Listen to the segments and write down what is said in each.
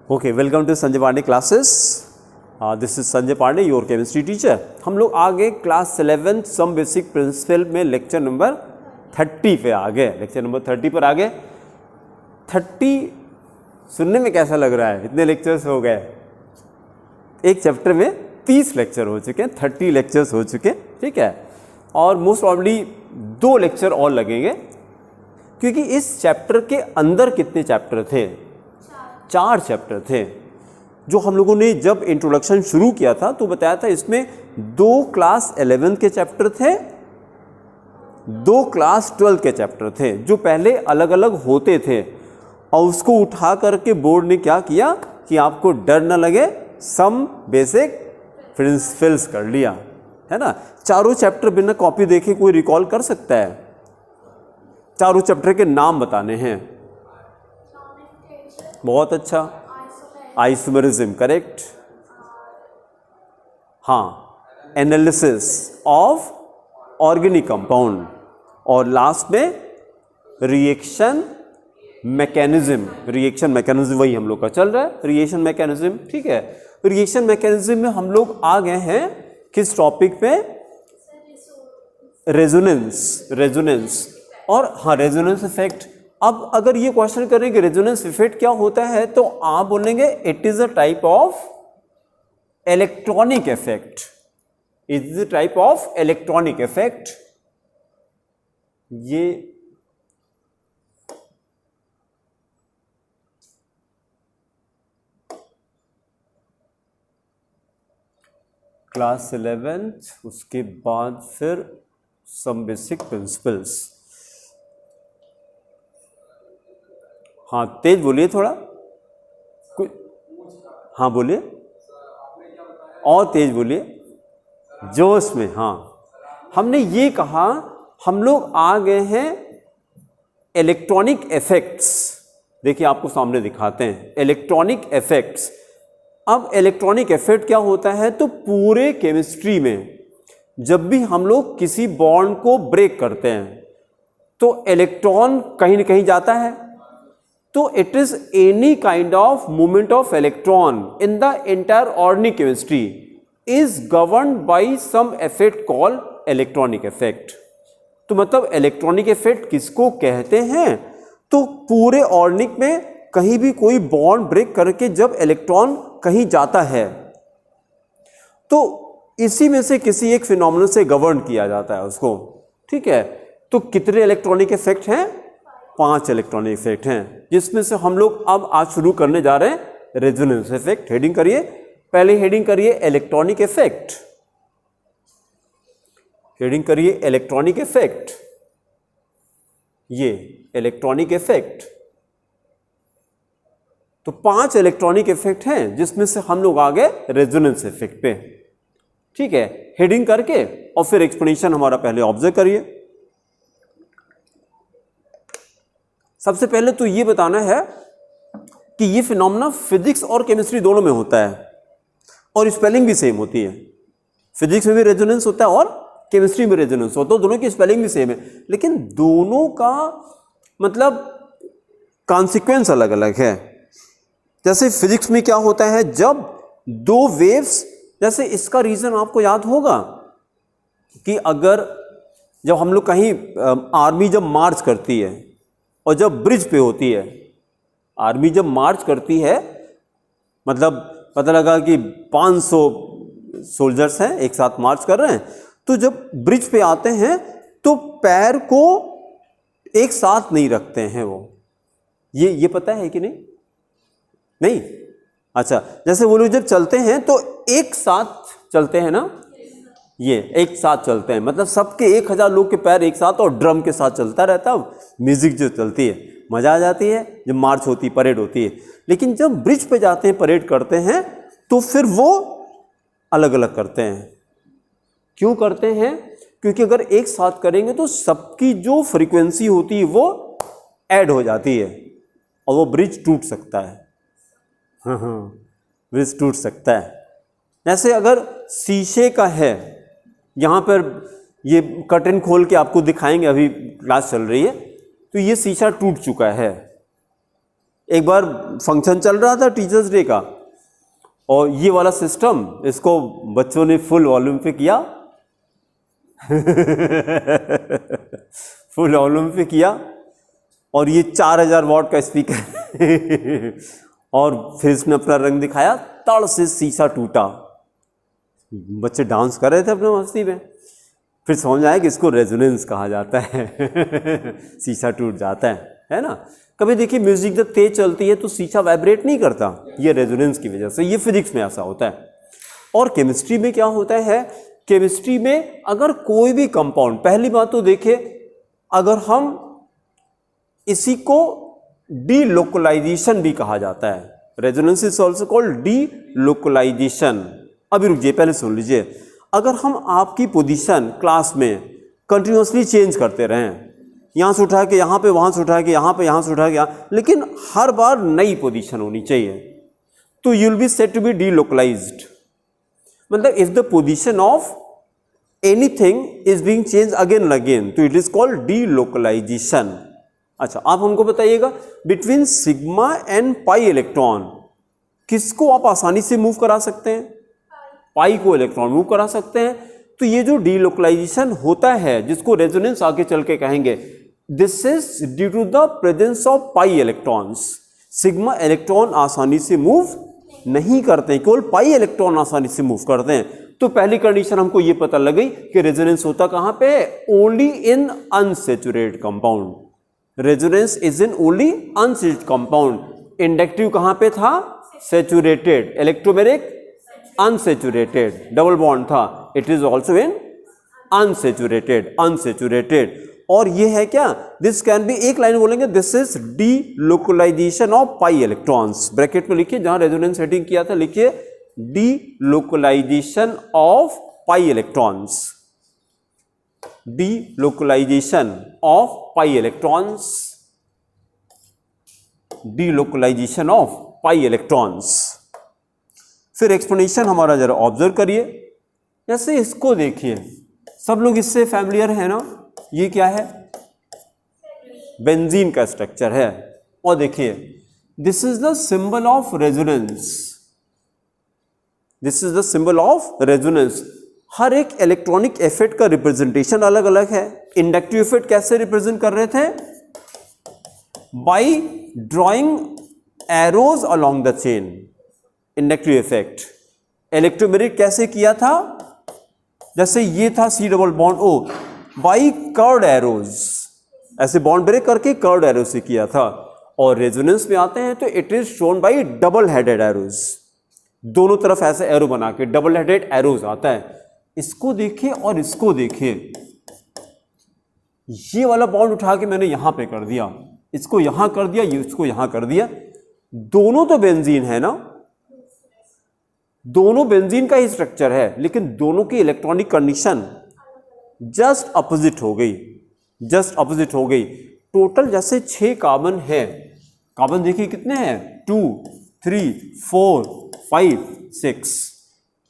Okay, welcome to Sanjay Pandey classes. This is Sanjay Pandey, your chemistry teacher. हम लोग आ गए क्लास 11 सम बेसिक प्रिंसिपल में लेक्चर नंबर 30 पे आ गए। लेक्चर नंबर 30 पर आ गए। 30 सुनने में कैसा लग रहा है? इतने लेक्चर्स हो गए। एक चैप्टर में 30 लेक्चर हो चुके हैं, 30 लेक्चर्स हो चुके हैं, ठीक है। और मोस्ट प्रॉब्ली 2 लेक्चर और लगेंगे, क्योंकि इस चैप्टर के अंदर कितने चैप्टर थे? 4 चैप्टर थे। जो हम लोगों ने जब इंट्रोडक्शन शुरू किया था तो बताया था इसमें 2 क्लास 11 के चैप्टर थे, 2 क्लास 12 के चैप्टर थे, जो पहले अलग अलग होते थे। और उसको उठा करके बोर्ड ने क्या किया कि आपको डर न लगे, सम बेसिक प्रिंसिपल्स कर लिया, है ना। चारों चैप्टर बिना कॉपी देखे कोई रिकॉल कर सकता है? चारों चैप्टर के नाम बताने हैं। बहुत अच्छा, आइसोमेरिज्म, करेक्ट। हाँ, एनालिसिस ऑफ ऑर्गेनिक कंपाउंड, और लास्ट में रिएक्शन मैकेनिज्म। रिएक्शन मैकेनिज्म वही हम लोग का चल रहा है, रिएक्शन मैकेनिज्म, ठीक है। रिएक्शन मैकेनिज्म में हम लोग आ गए हैं किस टॉपिक पे? रेजोनेंस और हाँ, रेजोनेंस इफेक्ट। अब अगर ये क्वेश्चन करें कि रेजोनेंस इफेक्ट क्या होता है, तो आप बोलेंगे it is a type of electronic effect. It is a type of electronic effect. ये क्लास 11, उसके बाद फिर सम बेसिक प्रिंसिपल्स। हाँ, तेज बोलिए थोड़ा। हाँ बोलिए, और तेज बोलिए, जोश में। हाँ, हमने ये कहा हम लोग आ गए हैं इलेक्ट्रॉनिक इफेक्ट्स। देखिए आपको सामने दिखाते हैं इलेक्ट्रॉनिक इफेक्ट्स। अब इलेक्ट्रॉनिक इफेक्ट क्या होता है? तो पूरे केमिस्ट्री में जब भी हम लोग किसी बॉन्ड को ब्रेक करते हैं तो इलेक्ट्रॉन कहीं न कहीं जाता है। तो it is any kind of movement of electron in the entire organic chemistry is governed by some effect called electronic effect. तो मतलब इलेक्ट्रॉनिक इफेक्ट किसको कहते हैं? तो पूरे ऑर्गेनिक में कहीं भी कोई बॉन्ड ब्रेक करके जब इलेक्ट्रॉन कहीं जाता है तो इसी में से किसी एक फिनोमेनन से गवर्न किया जाता है उसको, ठीक है। तो कितने इलेक्ट्रॉनिक इफेक्ट हैं? 5 इलेक्ट्रॉनिक इफेक्ट हैं, जिसमें से हम लोग अब आज शुरू करने जा रहे हैं रेजोनेंस इफेक्ट। हेडिंग करिए, पहले हेडिंग करिए इलेक्ट्रॉनिक इफेक्ट। हेडिंग करिए इलेक्ट्रॉनिक इफेक्ट। ये इलेक्ट्रॉनिक इफेक्ट, तो 5 इलेक्ट्रॉनिक इफेक्ट हैं, जिसमें से हम लोग आ गए रेजोनेंस इफेक्ट पे, ठीक है। हेडिंग करके और फिर एक्सप्लेनेशन हमारा पहले ऑब्जर्व करिए। सबसे पहले तो ये बताना है कि ये फिनोमेना फिजिक्स और केमिस्ट्री दोनों में होता है, और स्पेलिंग भी सेम होती है। फिजिक्स में भी रेजोनेंस होता है और केमिस्ट्री में रेजोनेंस होता है, दोनों की स्पेलिंग भी सेम है, लेकिन दोनों का मतलब कॉन्सिक्वेंस अलग अलग है। जैसे फिजिक्स में क्या होता है, जब 2 वेव्स, जैसे इसका रीजन आपको याद होगा कि अगर जब हम लोग कहीं आर्मी जब मार्च करती है और जब ब्रिज पे होती है, आर्मी जब मार्च करती है, मतलब पता लगा कि 500 सोल्जर्स हैं एक साथ मार्च कर रहे हैं, तो जब ब्रिज पे आते हैं तो पैर को एक साथ नहीं रखते हैं वो। ये पता है कि नहीं? नहीं? अच्छा, जैसे वो लोग जब चलते हैं तो एक साथ चलते हैं ना, ये एक साथ चलते हैं, मतलब सबके 1000 लोग के पैर एक साथ, और ड्रम के साथ चलता रहता है, म्यूजिक जो चलती है, मजा आ जाती है जब मार्च होती है, परेड होती है। लेकिन जब ब्रिज पे जाते हैं, परेड करते हैं, तो फिर वो अलग अलग करते हैं। क्यों करते हैं? क्योंकि अगर एक साथ करेंगे तो सबकी जो फ्रीक्वेंसी होती है वो ऐड हो जाती है और वो ब्रिज टूट सकता है। हाँ, ब्रिज टूट सकता है। जैसे अगर शीशे का है, यहाँ पर ये कर्टन खोल के आपको दिखाएंगे, अभी क्लास चल रही है, तो ये शीशा टूट चुका है, एक बार फंक्शन चल रहा था टीचर्स डे का, और ये वाला सिस्टम इसको बच्चों ने फुल वॉल्यूम पे किया फुल वॉल्यूम पे किया, और ये 4000 वॉट का स्पीकर और फिर इसने अपना रंग दिखाया, तड़ से शीशा टूटा। बच्चे डांस कर रहे थे अपने मस्ती में, फिर समझ आया कि इसको रेजोनेंस कहा जाता है शीशा टूट जाता है ना। कभी देखिए म्यूजिक जब तेज चलती है तो शीशा वाइब्रेट नहीं करता, ये रेजोनेंस की वजह से। ये फिजिक्स में ऐसा होता है। और केमिस्ट्री में क्या होता है, केमिस्ट्री में अगर कोई भी कंपाउंड, पहली बात तो देखिए, अगर हम इसी को डीलोकलाइजेशन भी कहा जाता है, resonance is also called delocalization. अभी रुकिए, पहले सुन लीजिए। अगर हम आपकी पोजीशन क्लास में कंटिन्यूसली चेंज करते रहें, यहाँ से उठा के यहाँ पे, वहाँ से उठा के यहाँ पे, यहाँ से उठा के यहाँ, लेकिन हर बार नई पोजीशन होनी चाहिए, तो you will be said to be delocalized. मतलब if the position of anything is being change again and again, तो इट इज कॉल्ड डीलोकलाइजेशन। अच्छा, आप हमको बताइएगा between sigma and pi electron किसको आप आसानी से मूव करा सकते हैं? पाई को इलेक्ट्रॉन मूव करा सकते हैं। तो ये जो डीलोकलाइजेशन होता है, जिसको रेजोनेंस आगे चल के कहेंगे, this is due to the presence of pi electrons. Sigma electron आसानी से मूव नहीं करते हैं, केवल पाई इलेक्ट्रॉन आसानी से मूव करते हैं। तो पहली कंडीशन हमको ये पता लग गई कि रेजोनेंस होता कहां पे है? Only in unsaturated compound. Resonance is in only unsaturated compound. Inductive कहां पे था? Saturated. Electromeric unsaturated, double bond था, it is also in unsaturated. और ये है क्या? दिस कैन बी, एक लाइन बोलेंगे, this is delocalization of pi electrons. Bracket में लिखिए, जहां रेजोनेंस हेडिंग किया था लिखिए delocalization of pi electrons. Delocalization of pi electrons, delocalization of pi electrons. फिर एक्सप्लेनेशन हमारा जरा ऑब्जर्व करिए। जैसे इसको देखिए, सब लोग इससे फैमिलियर है ना, ये क्या है? बेंजीन का स्ट्रक्चर है। और देखिए, this is the symbol of resonance, this is the symbol of resonance. हर एक इलेक्ट्रॉनिक इफेक्ट का रिप्रेजेंटेशन अलग अलग है। इंडक्टिव इफेक्ट कैसे रिप्रेजेंट कर रहे थे? By drawing arrows along the chain, inductive effect. Electromeric कैसे किया था? जैसे ये था C double bond O, by curved arrows, ऐसे बॉन्ड ब्रेक करके कर्व्ड एरो से किया था। और रेजोनेंस में आते हैं तो it is shown by double headed arrows, दोनों तरफ ऐसे एरो बना के डबल हेडेड एरोज आता है। इसको देखिए और इसको देखिए, ये वाला बॉन्ड उठा के मैंने यहां पे कर दिया, इसको यहां कर दिया, इसको यहां कर दिया, दोनों तो बेंजीन है ना, दोनों बेंजीन का ही स्ट्रक्चर है, लेकिन दोनों की इलेक्ट्रॉनिक कंडीशन जस्ट अपोजिट हो गई, जस्ट अपोजिट हो गई। टोटल जैसे 6 कार्बन है, कार्बन देखिए कितने हैं? 2, 3, 4, 5, 6।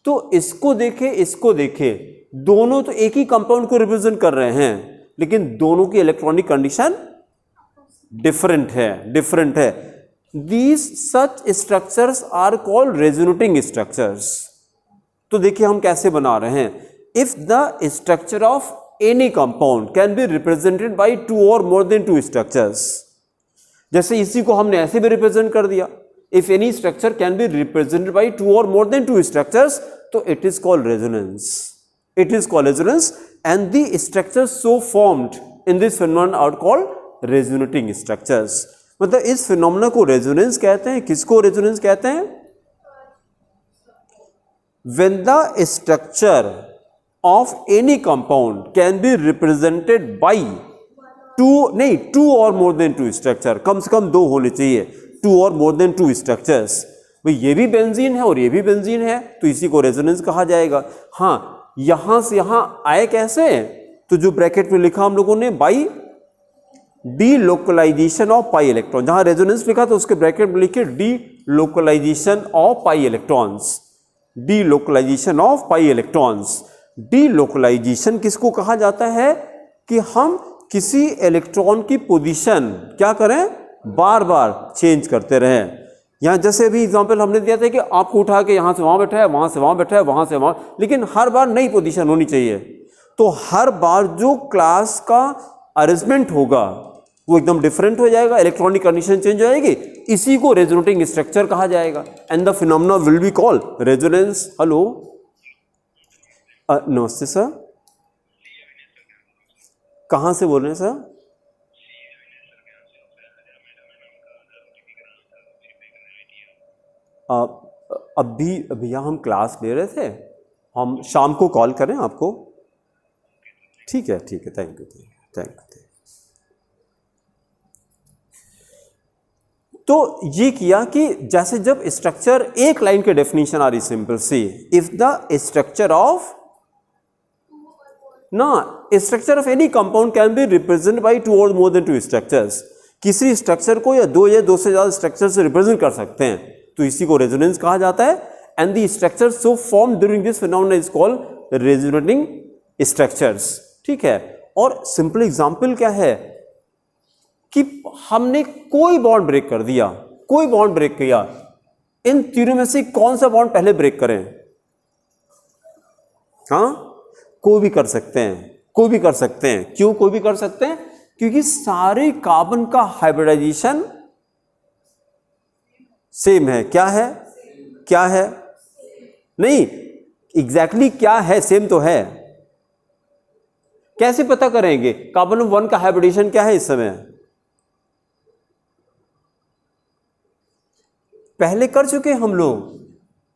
तो इसको देखे, इसको देखे, दोनों तो एक ही कंपाउंड को रिप्रेजेंट कर रहे हैं, लेकिन दोनों की इलेक्ट्रॉनिक कंडीशन डिफरेंट है, डिफरेंट है। These such structures are called resonating structures। तो देखिए हम कैसे बना रहे हैं। If the structure of any compound can be represented by 2 or more than 2 structures, जैसे इसी को हमने ऐसे भी रिप्रेजेंट कर दिया, if any structure can be represented by 2 or more than 2 structures, तो it is called resonance, it is called resonance, and the structures so formed in this phenomenon are called resonating structures। मतलब इस phenomena को resonance कहते हैं। किसको resonance कहते हैं? When the structure of any compound can be represented by 2 or more than 2 structure, कम से कम 2 होने चाहिए, 2 or more than 2 structures। भाई ये भी बेंजीन है और ये भी बेंजीन है, तो इसी को रेजोनेंस कहा जाएगा। हाँ, यहां से यहां आए कैसे? तो जो ब्रैकेट में लिखा हम लोगों ने, by delocalization of pi electron, जहां रेजोनेंस लिखा तो उसके ब्रैकेट में लिखे delocalization of pi electrons, delocalization of pi electrons. Delocalization किसको कहा जाता है? कि हम किसी इलेक्ट्रॉन की पोजीशन क्या करें? बार बार चेंज करते रहें। यहाँ जैसे अभी एग्जांपल हमने दिया था कि आपको उठा के यहाँ से वहाँ बैठा है, वहाँ से वहाँ बैठा है, वहाँ से वहाँ, लेकिन हर बार नई पोजीशन होनी चाहिए। तो हर बार जो क्लास का अरेंजमेंट होगा वो एकदम डिफरेंट हो जाएगा, इलेक्ट्रॉनिक कंडीशन चेंज हो जाएगी, इसी को रेजोनेटिंग स्ट्रक्चर कहा जाएगा। And the phenomena will be called resonance. Hello, नमस्ते सर, कहाँ से बोल रहे हैं सर? अभी भैया हम क्लास ले रहे थे, हम शाम को कॉल करें आपको? ठीक है, ठीक है, थैंक यू, थैंक यू। तो ये किया कि जैसे जब स्ट्रक्चर, एक लाइन के डेफिनेशन आ रही सिंपल सी, if the structure of structure of any compound can be represent by two or more than two structures, किसी स्ट्रक्चर को या दो से ज्यादा स्ट्रक्चर से रिप्रेजेंट कर सकते हैं, तो इसी को रेजोनेंस कहा जाता है। And the structure so form during this phenomena is called resonating structures. ठीक है, और सिंपल एग्जांपल क्या है कि हमने कोई बॉन्ड ब्रेक कर दिया, कोई बॉन्ड ब्रेक किया, इन तीनों में से कौन सा बॉन्ड पहले ब्रेक करें? हाँ, कोई भी कर सकते हैं, कोई भी कर सकते हैं। क्यों कोई भी कर सकते हैं? क्योंकि सारे कार्बन का हाइब्रिडाइजेशन सेम है। क्या है? क्या है? नहीं, एग्जैक्टली क्या है? सेम तो है। कैसे पता करेंगे कार्बन 1 का हाइब्रिडेशन क्या है इस समय? पहले कर चुके हम लोग।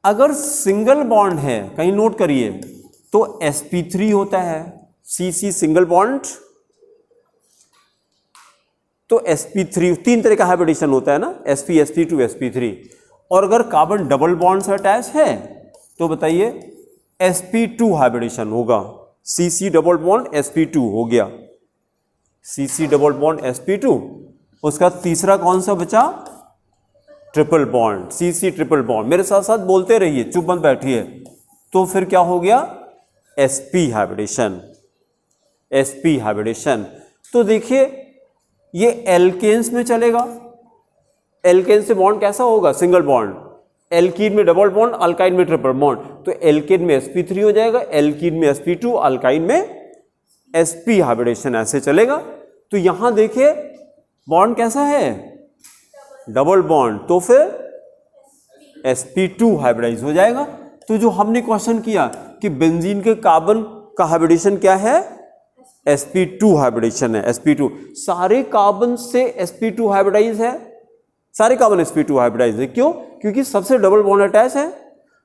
अगर सिंगल बॉन्ड है, कहीं नोट करिए, तो sp3 होता है, CC सिंगल बॉन्ड, तो sp3 तीन तरह का हाइब्रिडेशन होता है ना, sp sp2 sp3। और अगर कार्बन डबल बॉन्ड से अटैच है तो बताइए sp2 हाइब्रिडेशन होगा, CC डबल बॉन्ड sp2 हो गया, CC डबल बॉन्ड sp2। उसका तीसरा कौन सा बचा? Triple bond, CC triple bond. मेरे साथ साथ बोलते रहिए, चुप मत बैठिए। तो फिर क्या हो गया? sp hybridization, sp hybridization. तो देखिए ये एल्केन्स में चलेगा, एल्केन से बॉन्ड कैसा होगा? Single bond. एल्कीन में डबल बॉन्ड, अल्काइन में ट्रिपल बॉन्ड, तो एल्केन में sp3 हो जाएगा, एल्कीन में sp2, अल्काइन में sp हाइब्रिडेशन, ऐसे चलेगा। तो यहां देखिए बॉन्ड कैसा है? डबल बॉन्ड, तो फिर sp2 हाइब्रिडाइज हो जाएगा। तो जो हमने क्वेश्चन किया कि बेंजीन के कार्बन का हाइब्रिडेशन क्या है? sp2 हाइब्रिडेशन है, sp2। सारे कार्बन से sp2 हाइब्रिडाइज है, सारे कार्बन sp2 हाइब्रिडाइज है। क्यों? क्योंकि सबसे डबल बॉन्ड अटैच है।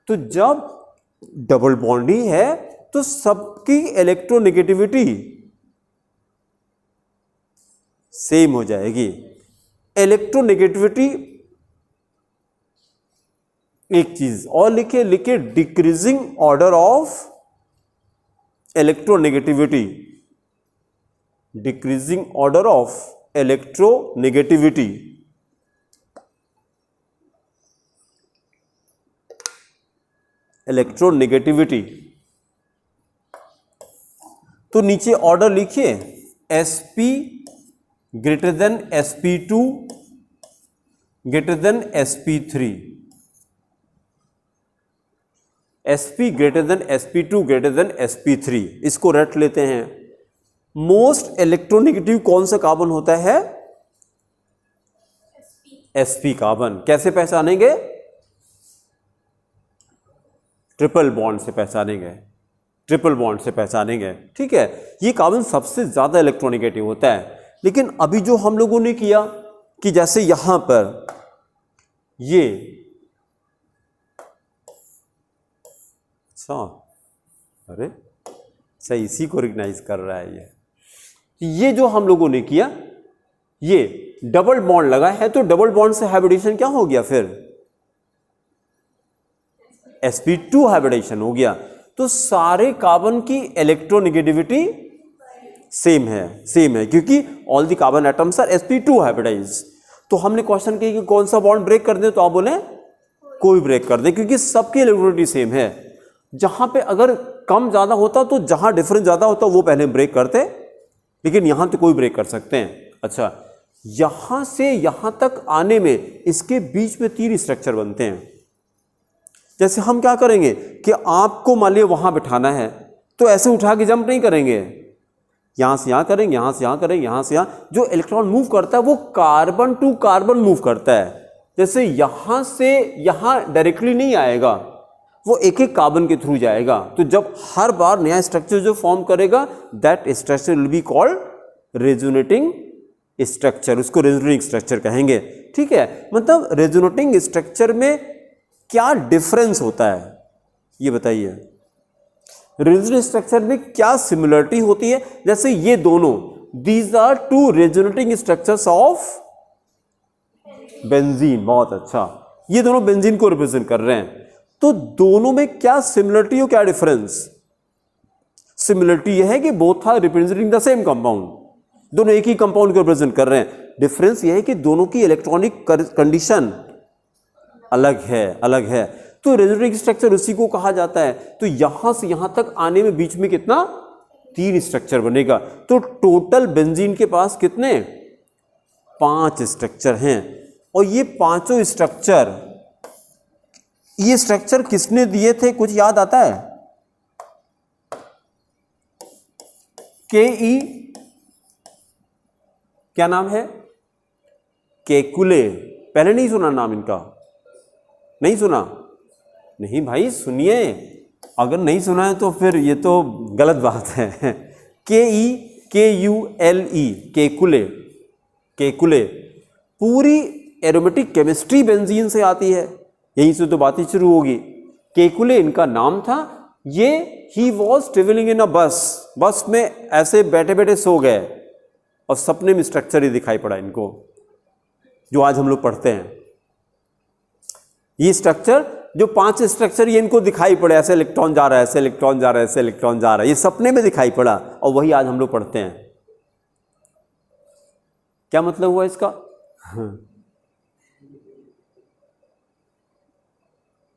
तो जब डबल बॉन्ड ही है तो सबकी इलेक्ट्रोनेगेटिविटी सेम हो जाएगी। इलेक्ट्रोनेगेटिविटी, एक चीज और लिखे decreasing order of electronegativity, decreasing order of electronegativity. Electronegativity, तो नीचे ऑर्डर लिखिए, sp greater than sp2 greater than sp3, sp greater than sp2 greater than sp3। इसको रट लेते हैं। मोस्ट इलेक्ट्रोनेगेटिव कौन सा कार्बन होता है? sp carbon. कैसे पहचानेंगे? ट्रिपल बॉन्ड से पहचानेंगे, ट्रिपल बॉन्ड से पहचानेंगे। ठीक है, ये कार्बन सबसे ज्यादा इलेक्ट्रोनेगेटिव होता है। लेकिन अभी जो हम लोगों ने किया कि जैसे यहां पर ये, अच्छा, अरे सही, इसी को रिकग्नाइज कर रहा है ये जो हम लोगों ने किया, ये डबल बॉन्ड लगा है, तो डबल बॉन्ड से हाइब्रिडेशन क्या हो गया? फिर sp2 हाइब्रिडेशन हो गया। तो सारे कार्बन की इलेक्ट्रोनेगेटिविटी सेम है, क्योंकि all the carbon atoms are sp2 hybridize. तो हमने क्वेश्चन किया कि कौन सा बॉन्ड ब्रेक कर दें, तो आप बोले कोई ब्रेक कर दे, क्योंकि सबकी इलेक्ट्रोनेगेटिविटी सेम है। जहां पे अगर कम ज्यादा होता तो जहां डिफरेंस ज्यादा होता वो पहले ब्रेक करते, लेकिन यहां तो कोई ब्रेक कर सकते हैं। अच्छा, यहां से यहां तक आने में इसके बीच में 3 स्ट्रक्चर बनते हैं। जैसे हम क्या करेंगे कि आपको मान लिया वहां बिठाना है तो ऐसे उठा के जंप नहीं करेंगे, यहां से यहां करेंगे, यहां से यहां करेंगे, यहां से यहां। जो इलेक्ट्रॉन मूव करता है वो कार्बन टू कार्बन मूव करता है। जैसे यहां से यहां डायरेक्टली नहीं आएगा, वो एक एक कार्बन के थ्रू जाएगा। तो जब हर बार नया स्ट्रक्चर जो फॉर्म करेगा that structure will be called resonating structure, उसको रेजोनेटिंग स्ट्रक्चर कहेंगे। ठीक है, मतलब रेजोनेटिंग स्ट्रक्चर में क्या डिफरेंस होता है ये बताइए। रेजोनेटिंग स्ट्रक्चर में क्या सिमिलरिटी होती है? जैसे ये दोनों, these are 2 resonating structures of benzene. बहुत अच्छा, ये दोनों बेंजीन को रिप्रेजेंट कर रहे हैं। तो दोनों में क्या सिमिलरिटी और क्या डिफरेंस? सिमिलरिटी यह है कि both are representing the same compound, दोनों एक ही कंपाउंड को रिप्रेजेंट कर रहे हैं। डिफरेंस यह है कि दोनों की इलेक्ट्रॉनिक कंडीशन अलग है। तो रेजोनेटिंग स्ट्रक्चर उसी को कहा जाता है। तो यहां से यहां तक आने में बीच में कितना? 3 स्ट्रक्चर बनेगा। तो टोटल बेंजीन के पास कितने? 5 स्ट्रक्चर हैं। और ये पांचों स्ट्रक्चर, ये स्ट्रक्चर किसने दिए थे, कुछ याद आता है? के क्या नाम है? केकुले। पहले नहीं सुना नाम इनका? नहीं सुना? नहीं भाई सुनिए, अगर नहीं सुना है तो फिर ये तो गलत बात है। KULE, Kekule. पूरी एरोमेटिक केमिस्ट्री बेंजीन से आती है, यहीं से तो बातें शुरू होगी। केकुले इनका नाम था। ये ही वॉज ट्रेवलिंग इन अ बस में ऐसे बैठे बैठे सो गए और सपने में स्ट्रक्चर ही दिखाई पड़ा इनको, जो आज हम लोग पढ़ते हैं। ये स्ट्रक्चर, जो 5 स्ट्रक्चर ये इनको दिखाई पड़े, ऐसे इलेक्ट्रॉन जा रहा है, ऐसे इलेक्ट्रॉन जा रहा है, ऐसे इलेक्ट्रॉन जा रहा है, ये सपने में दिखाई पड़ा और वही आज हम लोग पढ़ते हैं। क्या मतलब हुआ इसका?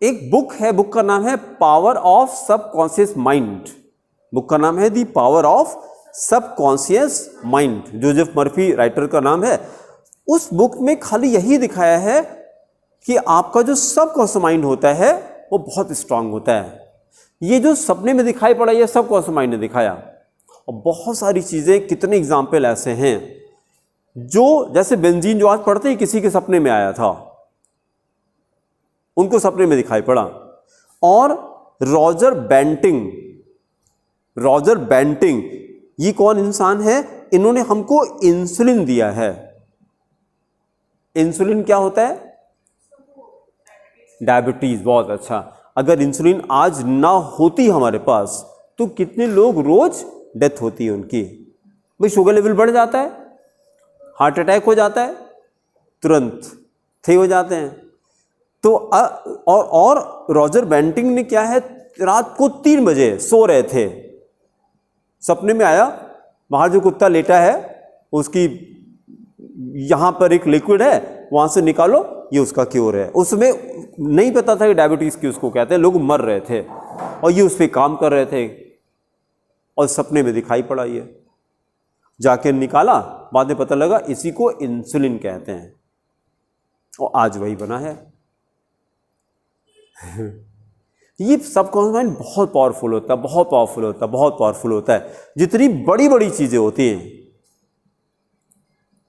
एक बुक है, बुक का नाम है power of subconscious mind. Book का नाम है the power of subconscious mind, Joseph Murphy writer का नाम है। उस बुक में खाली यही दिखाया है कि आपका जो सबकॉन्शियस माइंड होता है वो बहुत स्ट्रांग होता है। ये जो सपने में दिखाई पड़ा ये सबकॉन्शियस माइंड ने दिखाया। और बहुत सारी चीजें, कितने एग्जाम्पल ऐसे हैं जो, जैसे बेंजीन जो आज पढ़ते ही किसी के सपने में आया था, उनको सपने में दिखाई पड़ा। और रॉजर बेंटिंग, ये कौन इंसान है? इन्होंने हमको इंसुलिन दिया है। इंसुलिन क्या होता है? डायबिटीज। बहुत अच्छा। अगर इंसुलिन आज ना होती हमारे पास तो कितने लोग रोज डेथ होती है उनकी। भाई शुगर लेवल बढ़ जाता है, हार्ट अटैक हो जाता है, तुरंत थे हो जाते हैं। तो और रॉजर बेंटिंग ने क्या है, रात को 3 बजे सो रहे थे, सपने में आया बाहर जो कुत्ता लेटा है उसकी यहां पर एक लिक्विड है, वहां से निकालो, ये उसका क्योर है। उसमें नहीं पता था कि डायबिटीज की उसको कहते हैं, लोग मर रहे थे और ये उस पर काम कर रहे थे और सपने में दिखाई पड़ा। ये जाके निकाला, बाद में पता लगा इसी को इंसुलिन कहते हैं और आज वही बना है। ये सबकॉन्शियस माइंड बहुत पावरफुल होता है, बहुत पावरफुल होता है। जितनी बड़ी बड़ी चीजें होती हैं,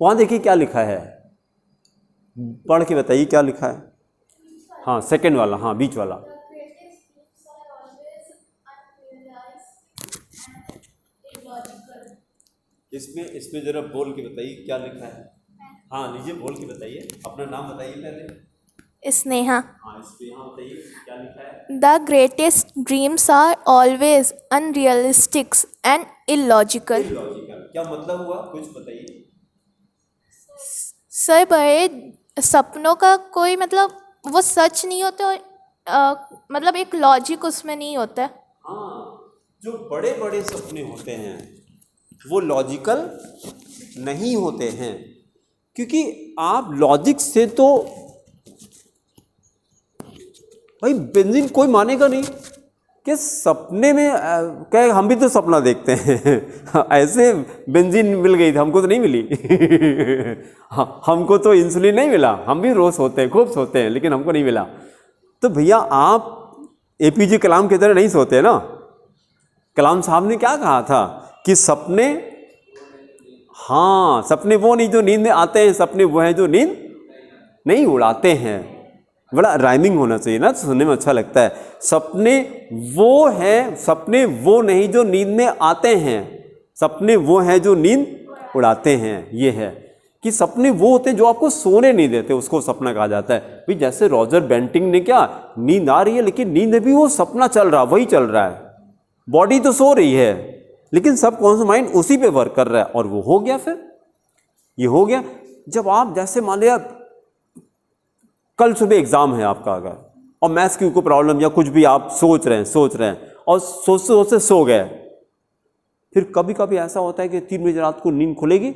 वहां देखिए क्या लिखा है, पढ़ के बताइए क्या लिखा है। हाँ सेकंड वाला, हाँ बीच वाला। इसमें जरा बोल के बताइए क्या लिखा है। हाँ लीजिए बोल के बताइए, अपना नाम बताइए पहले। स्नेहा। हाँ स्नेहा बताइए क्या लिखा है। The greatest dreams are always unrealistic and illogical. क्या मतलब हुआ, कुछ बताइए। सर बड़े सपनों का कोई मतलब वो सच नहीं होते और मतलब एक लॉजिक उसमें नहीं होता है। हाँ, जो बड़े बड़े सपने होते हैं वो लॉजिकल नहीं होते हैं, क्योंकि आप लॉजिक से तो भाई बेंजीन कोई मानेगा नहीं, कि सपने में क्या हम भी तो सपना देखते हैं ऐसे बेंजीन मिल गई थी, हमको तो नहीं मिली हमको तो इंसुलिन नहीं मिला, हम भी रोज सोते हैं, खूब सोते हैं, लेकिन हमको नहीं मिला। तो भैया आप एपीजे कलाम की तरह नहीं सोते ना। कलाम साहब ने क्या कहा था कि सपने, हाँ सपने वो नहीं जो नींद में आते हैं, सपने वो हैं जो नींद नहीं उड़ाते हैं। बड़ा राइमिंग होना चाहिए ना, सुनने में अच्छा लगता है। सपने वो हैं, सपने वो नहीं जो नींद में आते हैं, सपने वो हैं जो नींद उड़ाते हैं। ये है कि सपने वो होते हैं जो आपको सोने नहीं देते, उसको सपना कहा जाता है। भाई जैसे रॉजर बेंटिंग ने क्या, नींद आ रही है लेकिन नींद में भी वो सपना चल रहा, वही चल रहा है, बॉडी तो सो रही है लेकिन सब कॉन्शियस माइंड उसी पे वर्क कर रहा है, और वो हो गया। फिर ये हो गया जब आप जैसे मान लिया कल सुबह एग्जाम है आपका अगर, और मैथ्स की कोई प्रॉब्लम या कुछ भी आप सोच रहे हैं और सोचते सोचते सो गए। फिर कभी कभी ऐसा होता है कि 3 बजे रात को नींद खुलेगी,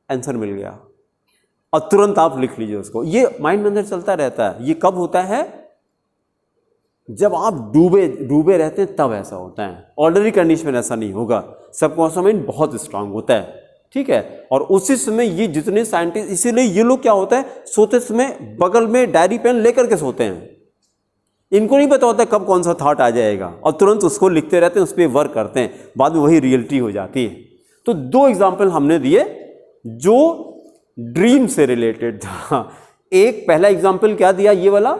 आंसर मिल गया, और तुरंत आप लिख लीजिए उसको। ये माइंड में अंदर चलता रहता है। ये कब होता है, जब आप डूबे रहते हैं तब ऐसा होता है। ऑर्डिनरी कंडीशन में ऐसा नहीं होगा। सबकॉन्शियस माइंड बहुत स्ट्रांग होता है, ठीक है। और उसी समय ये जितने साइंटिस्ट, इसीलिए ये लोग क्या होता है, सोते समय बगल में डायरी पेन लेकर के सोते हैं। इनको नहीं पता होता कब कौन सा थॉट आ जाएगा, और तुरंत उसको लिखते रहते हैं, उस पर वर्क करते हैं, बाद में वही रियलिटी हो जाती है। तो 2 एग्जाम्पल हमने दिए जो ड्रीम से रिलेटेड था। एक पहला एग्जाम्पल क्या दिया, ये वाला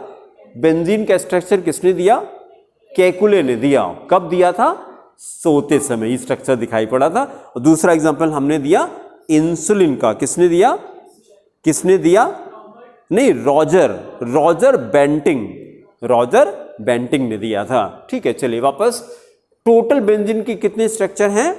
बेंजीन का स्ट्रक्चर किसने दिया, केकुले ने दिया। कब दिया था, सोते समय ये स्ट्रक्चर दिखाई पड़ा था। और दूसरा एग्जांपल हमने दिया इंसुलिन का, किसने दिया नहीं, रॉजर बेंटिंग ने दिया था, ठीक है। चलिए वापस, टोटल बेंजीन के कितने स्ट्रक्चर हैं,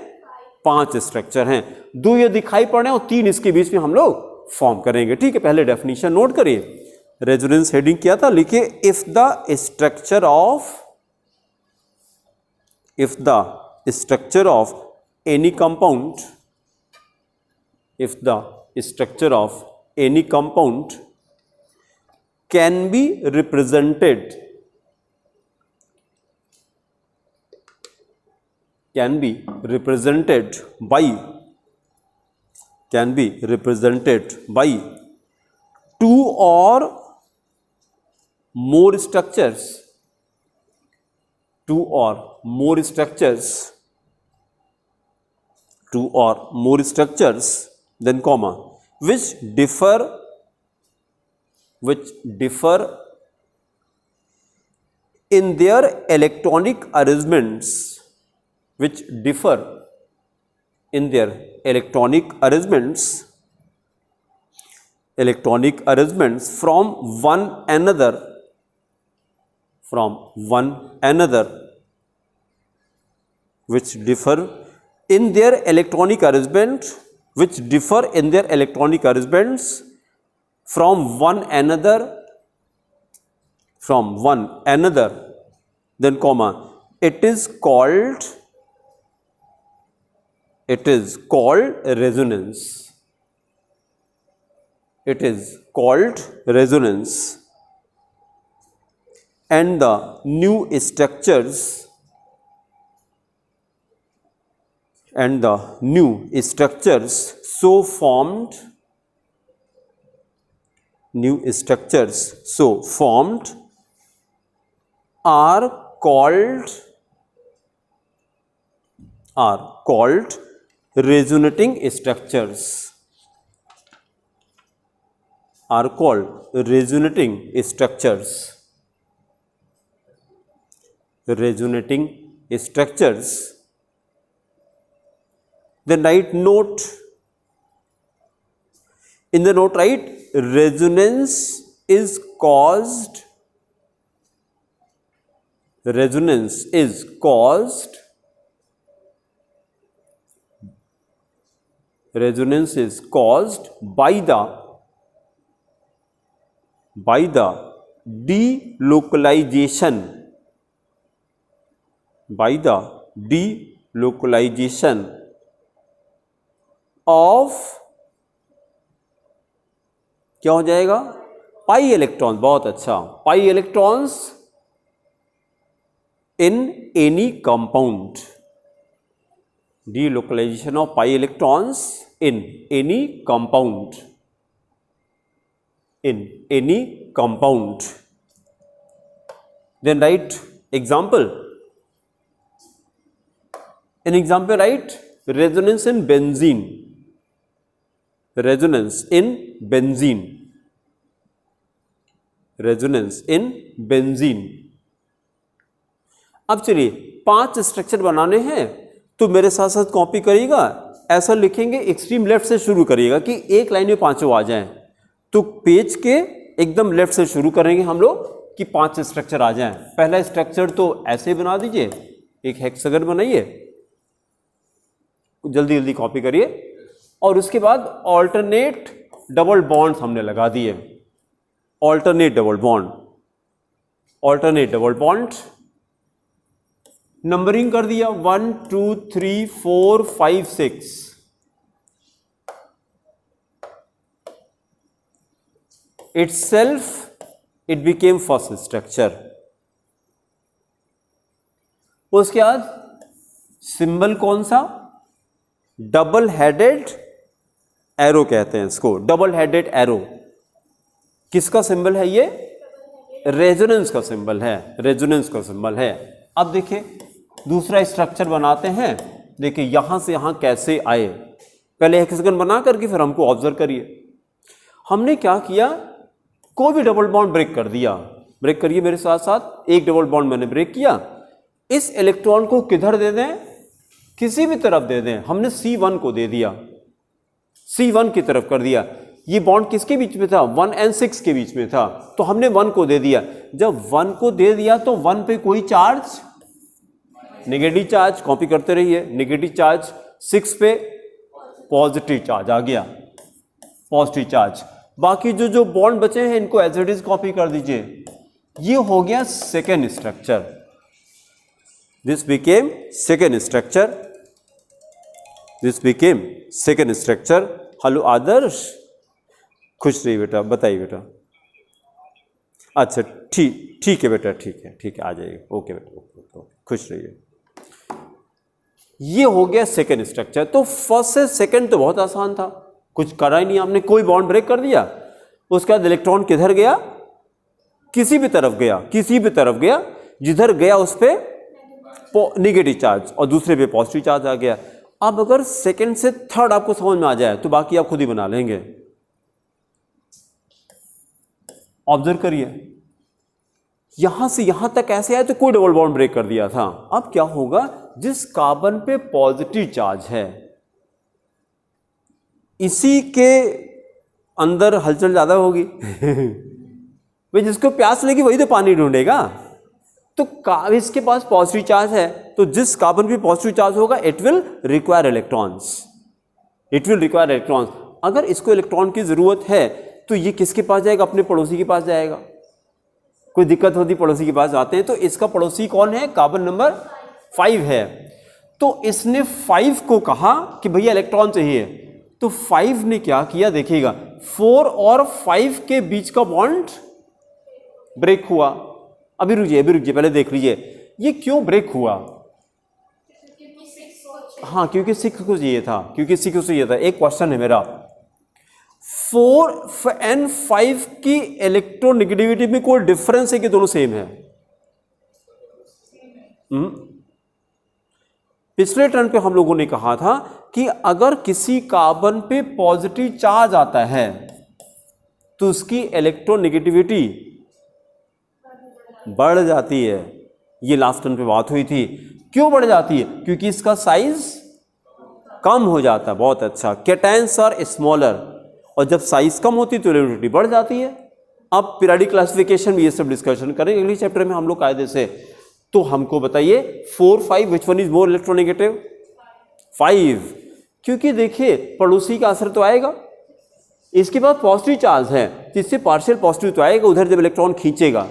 5 स्ट्रक्चर हैं। 2 ये दिखाई पड़ रहे हैं और 3 इसके बीच में हम लोग फॉर्म करेंगे, ठीक है। पहले डेफिनेशन नोट करिए, रेजोनेंस हेडिंग किया था, लिखिए if the structure of any compound can be represented by 2 or more structures, then comma, which differ in their electronic arrangements, from one another, which differ in their electronic arrangements from one another, then comma, it is called resonance. And the new structures so formed are called resonating structures. Then write note. In the note write, resonance is caused by the delocalization of, क्या हो जाएगा, pi electron. बहुत अच्छा, pi electrons in any compound, delocalization of pi electrons in any compound, in any compound. Then write example. An example, write resonance in benzene. Resonance in benzene. Resonance in benzene. अब चलिए 5 structure बनाने हैं, तो मेरे साथ साथ copy करिएगा। ऐसा लिखेंगे, एक्सट्रीम लेफ्ट से शुरू करिएगा कि एक लाइन में 5 आ जाएं। तो पेज के एकदम लेफ्ट से शुरू करेंगे हम लोग कि 5 स्ट्रक्चर आ जाएं। पहला स्ट्रक्चर तो ऐसे बना दीजिए, एक हेक्सागन बनाइए, जल्दी जल्दी कॉपी करिए। और उसके बाद ऑल्टरनेट डबल बॉन्ड हमने लगा दिए, alternate double bond, alternate double bond. Numbering कर दिया 1 2 3 4 5 6। itself it became first structure। उसके बाद सिंबल कौन सा? डबल हेडेड एरो कहते हैं इसको, डबल हेडेड एरो। किसका सिंबल है ये? रेजोनेंस का सिंबल है, रेजोनेंस का सिंबल है। अब देखिए दूसरा स्ट्रक्चर बनाते हैं। देखिए यहां से यहां कैसे आए, पहले हेक्सागन बना करके फिर हमको ऑब्जर्व करिए। हमने क्या किया, कोई भी डबल बॉन्ड ब्रेक कर दिया। ब्रेक करिए मेरे साथ साथ। एक डबल बॉन्ड मैंने ब्रेक किया, इस इलेक्ट्रॉन को किधर दे दें? किसी भी तरफ दे दें। हमने C1 को दे दिया, C1 की तरफ कर दिया। ये बॉन्ड किसके बीच में था? 1 और 6 के बीच में था, तो हमने 1 को दे दिया। जब 1 को दे दिया तो 1 पे कोई चार्ज, नेगेटिव चार्ज, कॉपी करते रहिए, नेगेटिव चार्ज। 6 पे पॉजिटिव चार्ज आ गया, पॉजिटिव चार्ज। बाकी जो बॉन्ड बचे हैं इनको एज इट इज कॉपी कर दीजिए। ये हो गया second structure, this became second structure, this became second structure. Hello Adarsh, खुश रहिए बेटा, बताइए बेटा। अच्छा ठीक है बेटा, ठीक है, आ जाइए। ओके बेटा, ओके, खुश रहिए। ये हो गया सेकेंड स्ट्रक्चर। तो फर्स्ट से सेकेंड तो बहुत आसान था, कुछ करा ही नहीं आपने, कोई बॉन्ड ब्रेक कर दिया। उसके बाद इलेक्ट्रॉन किधर गया? किसी भी तरफ गया, किसी भी तरफ गया, जिधर गया उस पर नेगेटिव चार्ज और दूसरे पे पॉजिटिव चार्ज आ गया। अब अगर सेकेंड से थर्ड आपको समझ में आ जाए तो बाकी आप खुद ही बना लेंगे। ऑब्जर्व करिए, यहां से यहां तक ऐसे आए तो कोई डबल बॉन्ड ब्रेक कर दिया था। अब क्या होगा, जिस कार्बन पे पॉजिटिव चार्ज है इसी के अंदर हलचल ज्यादा होगी भाई जिसको प्यास लगी वही तो पानी ढूंढेगा। तो इसके पास पॉजिटिव चार्ज है, तो जिस कार्बन पे पॉजिटिव चार्ज होगा it will require electrons, it will require electrons. अगर इसको इलेक्ट्रॉन की जरूरत है तो ये किसके पास जाएगा? अपने पड़ोसी के पास जाएगा। कोई दिक्कत होती पड़ोसी के पास जाते हैं, तो इसका पड़ोसी कौन है? कार्बन नंबर 5 है। तो इसने 5 को कहा कि भैया इलेक्ट्रॉन चाहिए, तो 5 ने क्या किया देखिएगा, 4 और 5 के बीच का बॉन्ड ब्रेक हुआ। अभी रुकिए पहले देख लीजिए ये क्यों ब्रेक हुआ। हाँ, क्योंकि 6 को चाहिए था, क्योंकि 6 को चाहिए था। एक क्वेश्चन है मेरा, 4 और 5 की इलेक्ट्रोनेगेटिविटी में कोई डिफरेंस है कि दोनों सेम है? पिछले टर्न पे हम लोगों ने कहा था कि अगर किसी कार्बन पे पॉजिटिव चार्ज आता है तो उसकी इलेक्ट्रोनेगेटिविटी बढ़ जाती है। ये लास्ट टर्न पे बात हुई थी। क्यों बढ़ जाती है? क्योंकि इसका साइज कम हो जाता है। बहुत अच्छा, कैटायंस आर स्मॉलर, और जब साइज कम होती है तो इलेक्ट्रोनेगेटिविटी बढ़ जाती है। अब पीरियोडिक क्लासिफिकेशन में ये सब डिस्कशन करेंगे अगले चैप्टर में हम लोग कायदे से। तो हमको बताइए 4 5 विच वन इज मोर इलेक्ट्रोनेगेटिव? 5, क्योंकि देखिए पड़ोसी का असर तो आएगा, इसके पास पॉजिटिव चार्ज है तो इससे पार्शियल पॉजिटिव तो आएगा, उधर जब इलेक्ट्रॉन खींचेगा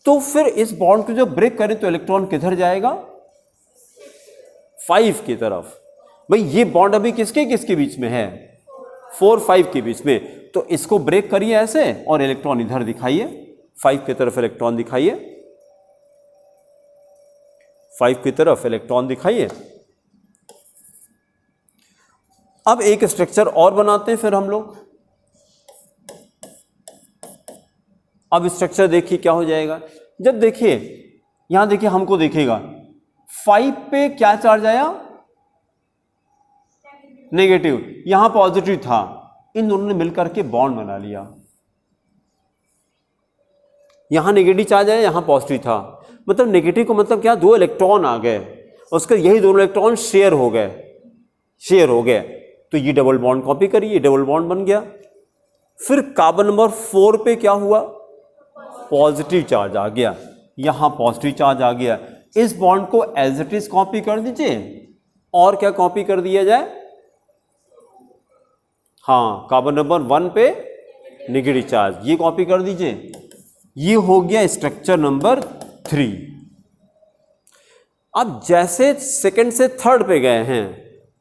तो फिर इस बॉन्ड को जब ब्रेक करें तो इलेक्ट्रॉन किधर जाएगा? 5 की तरफ। भाई ये बॉन्ड अभी किसके बीच में है? 4 5 के बीच में। तो इसको ब्रेक करिए ऐसे और इलेक्ट्रॉन इधर दिखाइए, 5 की तरफ इलेक्ट्रॉन दिखाइए। 5 की तरफ इलेक्ट्रॉन दिखाइए। अब एक स्ट्रक्चर और बनाते हैं फिर हम लोग। अब स्ट्रक्चर देखिए क्या हो जाएगा। जब देखिए यहां देखिए हमको देखेगा 5 पे क्या चार्ज आया, नेगेटिव, यहां पॉजिटिव था, इन दोनों ने मिलकर के बॉन्ड बना लिया। यहां नेगेटिव चार्ज आया, यहां पॉजिटिव था, मतलब नेगेटिव को मतलब क्या, 2 इलेक्ट्रॉन आ गए, उसके यही दोनों इलेक्ट्रॉन शेयर हो गए, तो ये डबल बॉन्ड कॉपी करिए, डबल बॉन्ड बन गया। फिर कार्बन नंबर 4 पे क्या हुआ, पॉजिटिव चार्ज आ गया, यहां पॉजिटिव चार्ज आ गया। इस बॉन्ड को एज इट इज कॉपी कर दीजिए, और क्या कॉपी कर दिया जाए, हाँ कार्बन नंबर 1 पे नेगेटिव चार्ज, ये कॉपी कर दीजिए। ये हो गया स्ट्रक्चर नंबर 3। अब जैसे सेकंड से थर्ड पे गए हैं,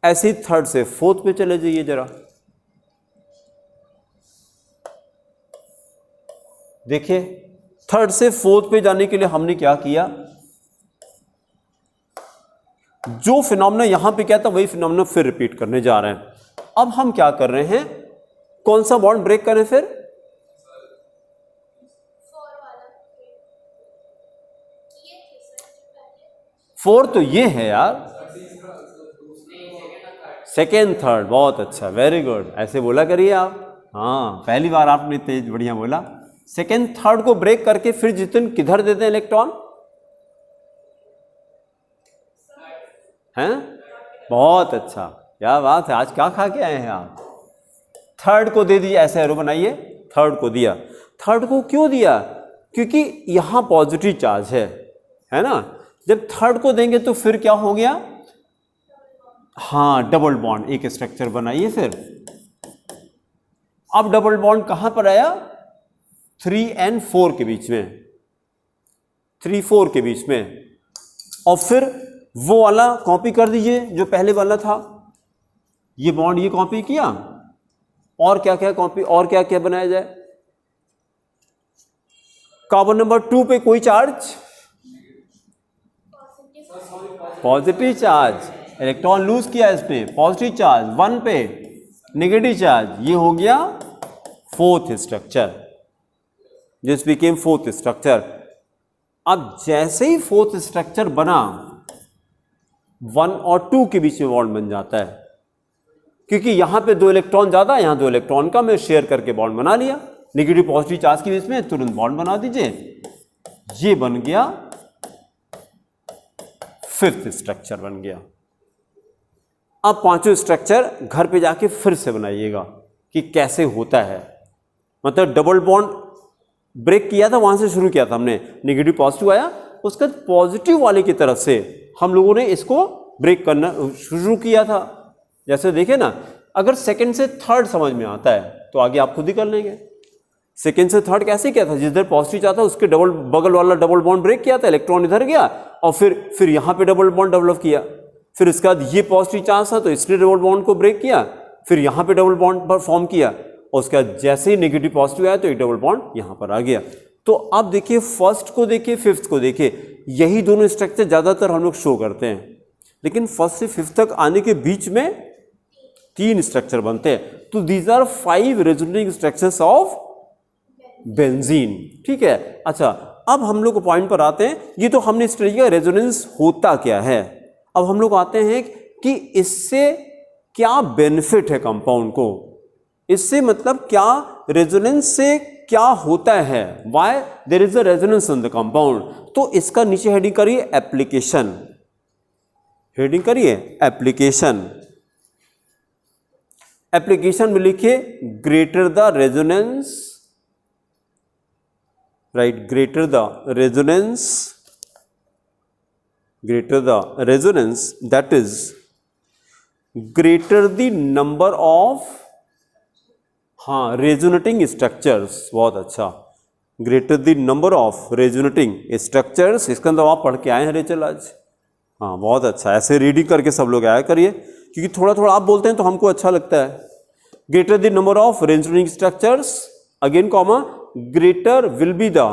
ऐसे ही थर्ड से फोर्थ पे चले जाइए जरा। देखिए थर्ड से फोर्थ पे जाने के लिए हमने क्या किया, जो फिनोमेना यहां पे क्या था वही फिनोमेना फिर रिपीट करने जा रहे हैं। अब हम क्या कर रहे हैं, कौन सा बॉन्ड ब्रेक करें फिर, फोर तो ये है यार, सेकेंड थर्ड, बहुत अच्छा, वेरी गुड, ऐसे बोला करिए आप। हाँ पहली बार आपने तेज बढ़िया बोला। सेकेंड थर्ड को ब्रेक करके फिर जितने किधर देते हैं इलेक्ट्रॉन, हैं, बहुत अच्छा, क्या बात है, आज क्या खा के आए हैं आप। थर्ड को दे दीजिए, ऐसे एरो बनाइए, थर्ड को दिया। थर्ड को क्यों दिया, क्योंकि यहां पॉजिटिव चार्ज है ना। जब थर्ड को देंगे तो फिर क्या हो गया, हाँ डबल बॉन्ड, एक स्ट्रक्चर बनाइए फिर। अब डबल बॉन्ड कहां पर आया, 3 और 4 के बीच में, 3 4 के बीच में। और फिर वो वाला कॉपी कर दीजिए जो पहले वाला था, ये बॉन्ड ये कॉपी किया, और क्या क्या कॉपी, और क्या क्या बनाया जाए। कार्बन नंबर 2 पे कोई charge, positive charge, electron lose किया इसने, पॉजिटिव चार्ज, 1 पे नेगेटिव चार्ज, ये हो गया fourth structure, this became fourth structure. अब जैसे ही फोर्थ स्ट्रक्चर बना, 1 और 2 के बीच में बॉन्ड बन जाता है, क्योंकि यहां पे 2 इलेक्ट्रॉन ज्यादा, यहां 2 इलेक्ट्रॉन कम है, शेयर करके बॉन्ड बना लिया। नेगेटिव पॉजिटिव चार्ज के बीच में तुरंत बॉन्ड बना दीजिए, ये बन गया फिफ्थ स्ट्रक्चर बन गया। अब पांचों स्ट्रक्चर घर पे जाके फिर से बनाइएगा कि कैसे होता है। मतलब डबल बॉन्ड ब्रेक किया था, वहां से शुरू किया था हमने, नेगेटिव पॉजिटिव आया, उसके बाद पॉजिटिव वाले की तरफ से हम लोगों ने इसको ब्रेक करना शुरू किया था। जैसे देखे ना, अगर सेकंड से थर्ड समझ में आता है तो आगे आप खुद ही कर लेंगे। सेकंड से थर्ड कैसे किया था, जिधर पॉजिटिव चाहता उसके डबल बगल वाला डबल बॉन्ड ब्रेक किया था, इलेक्ट्रॉन इधर गया और फिर यहां पे डबल बॉन्ड डेवलप किया। फिर इसके बाद ये पॉजिटिव चार्ज था तो इसने डबल बॉन्ड को ब्रेक किया, फिर यहां पे डबल बॉन्ड पर फॉर्म किया, और उसके बाद जैसे ही नेगेटिव पॉजिटिव आया तो एक डबल बॉन्ड यहां पर आ गया। तो अब देखिए फर्स्ट को देखिए, फिफ्थ को देखिए, यही दोनों स्ट्रक्चर ज्यादातर हम लोग शो करते हैं, लेकिन फर्स्ट से फिफ्थ तक आने के बीच में 3 स्ट्रक्चर बनते हैं। तो these are 5 resonating structures of benzene. ठीक है, अच्छा अब हम लोग पॉइंट पर आते हैं। ये तो हमने स्टडी किया रेजोनेंस होता क्या है। अब हम लोग आते हैं कि इससे क्या बेनिफिट है कंपाउंड को, इससे मतलब क्या रेजोनेंस से क्या होता है, why there is a resonance in the compound. तो इसका नीचे हेडिंग करिए एप्लीकेशन, हेडिंग करिए एप्लीकेशन। एप्लीकेशन में लिखिए greater the resonance, right, greater the resonance, that is greater the number of resonating structures। बहुत अच्छा, greater the number of resonating structures, इसका अंदर आप पढ़ के आए हैं रेचल आज। हाँ बहुत अच्छा, ऐसे रीडिंग करके सब लोग आया करिए, क्योंकि थोड़ा थोड़ा आप बोलते हैं तो हमको अच्छा लगता है। greater the number of resonating structures, again comma, greater will be the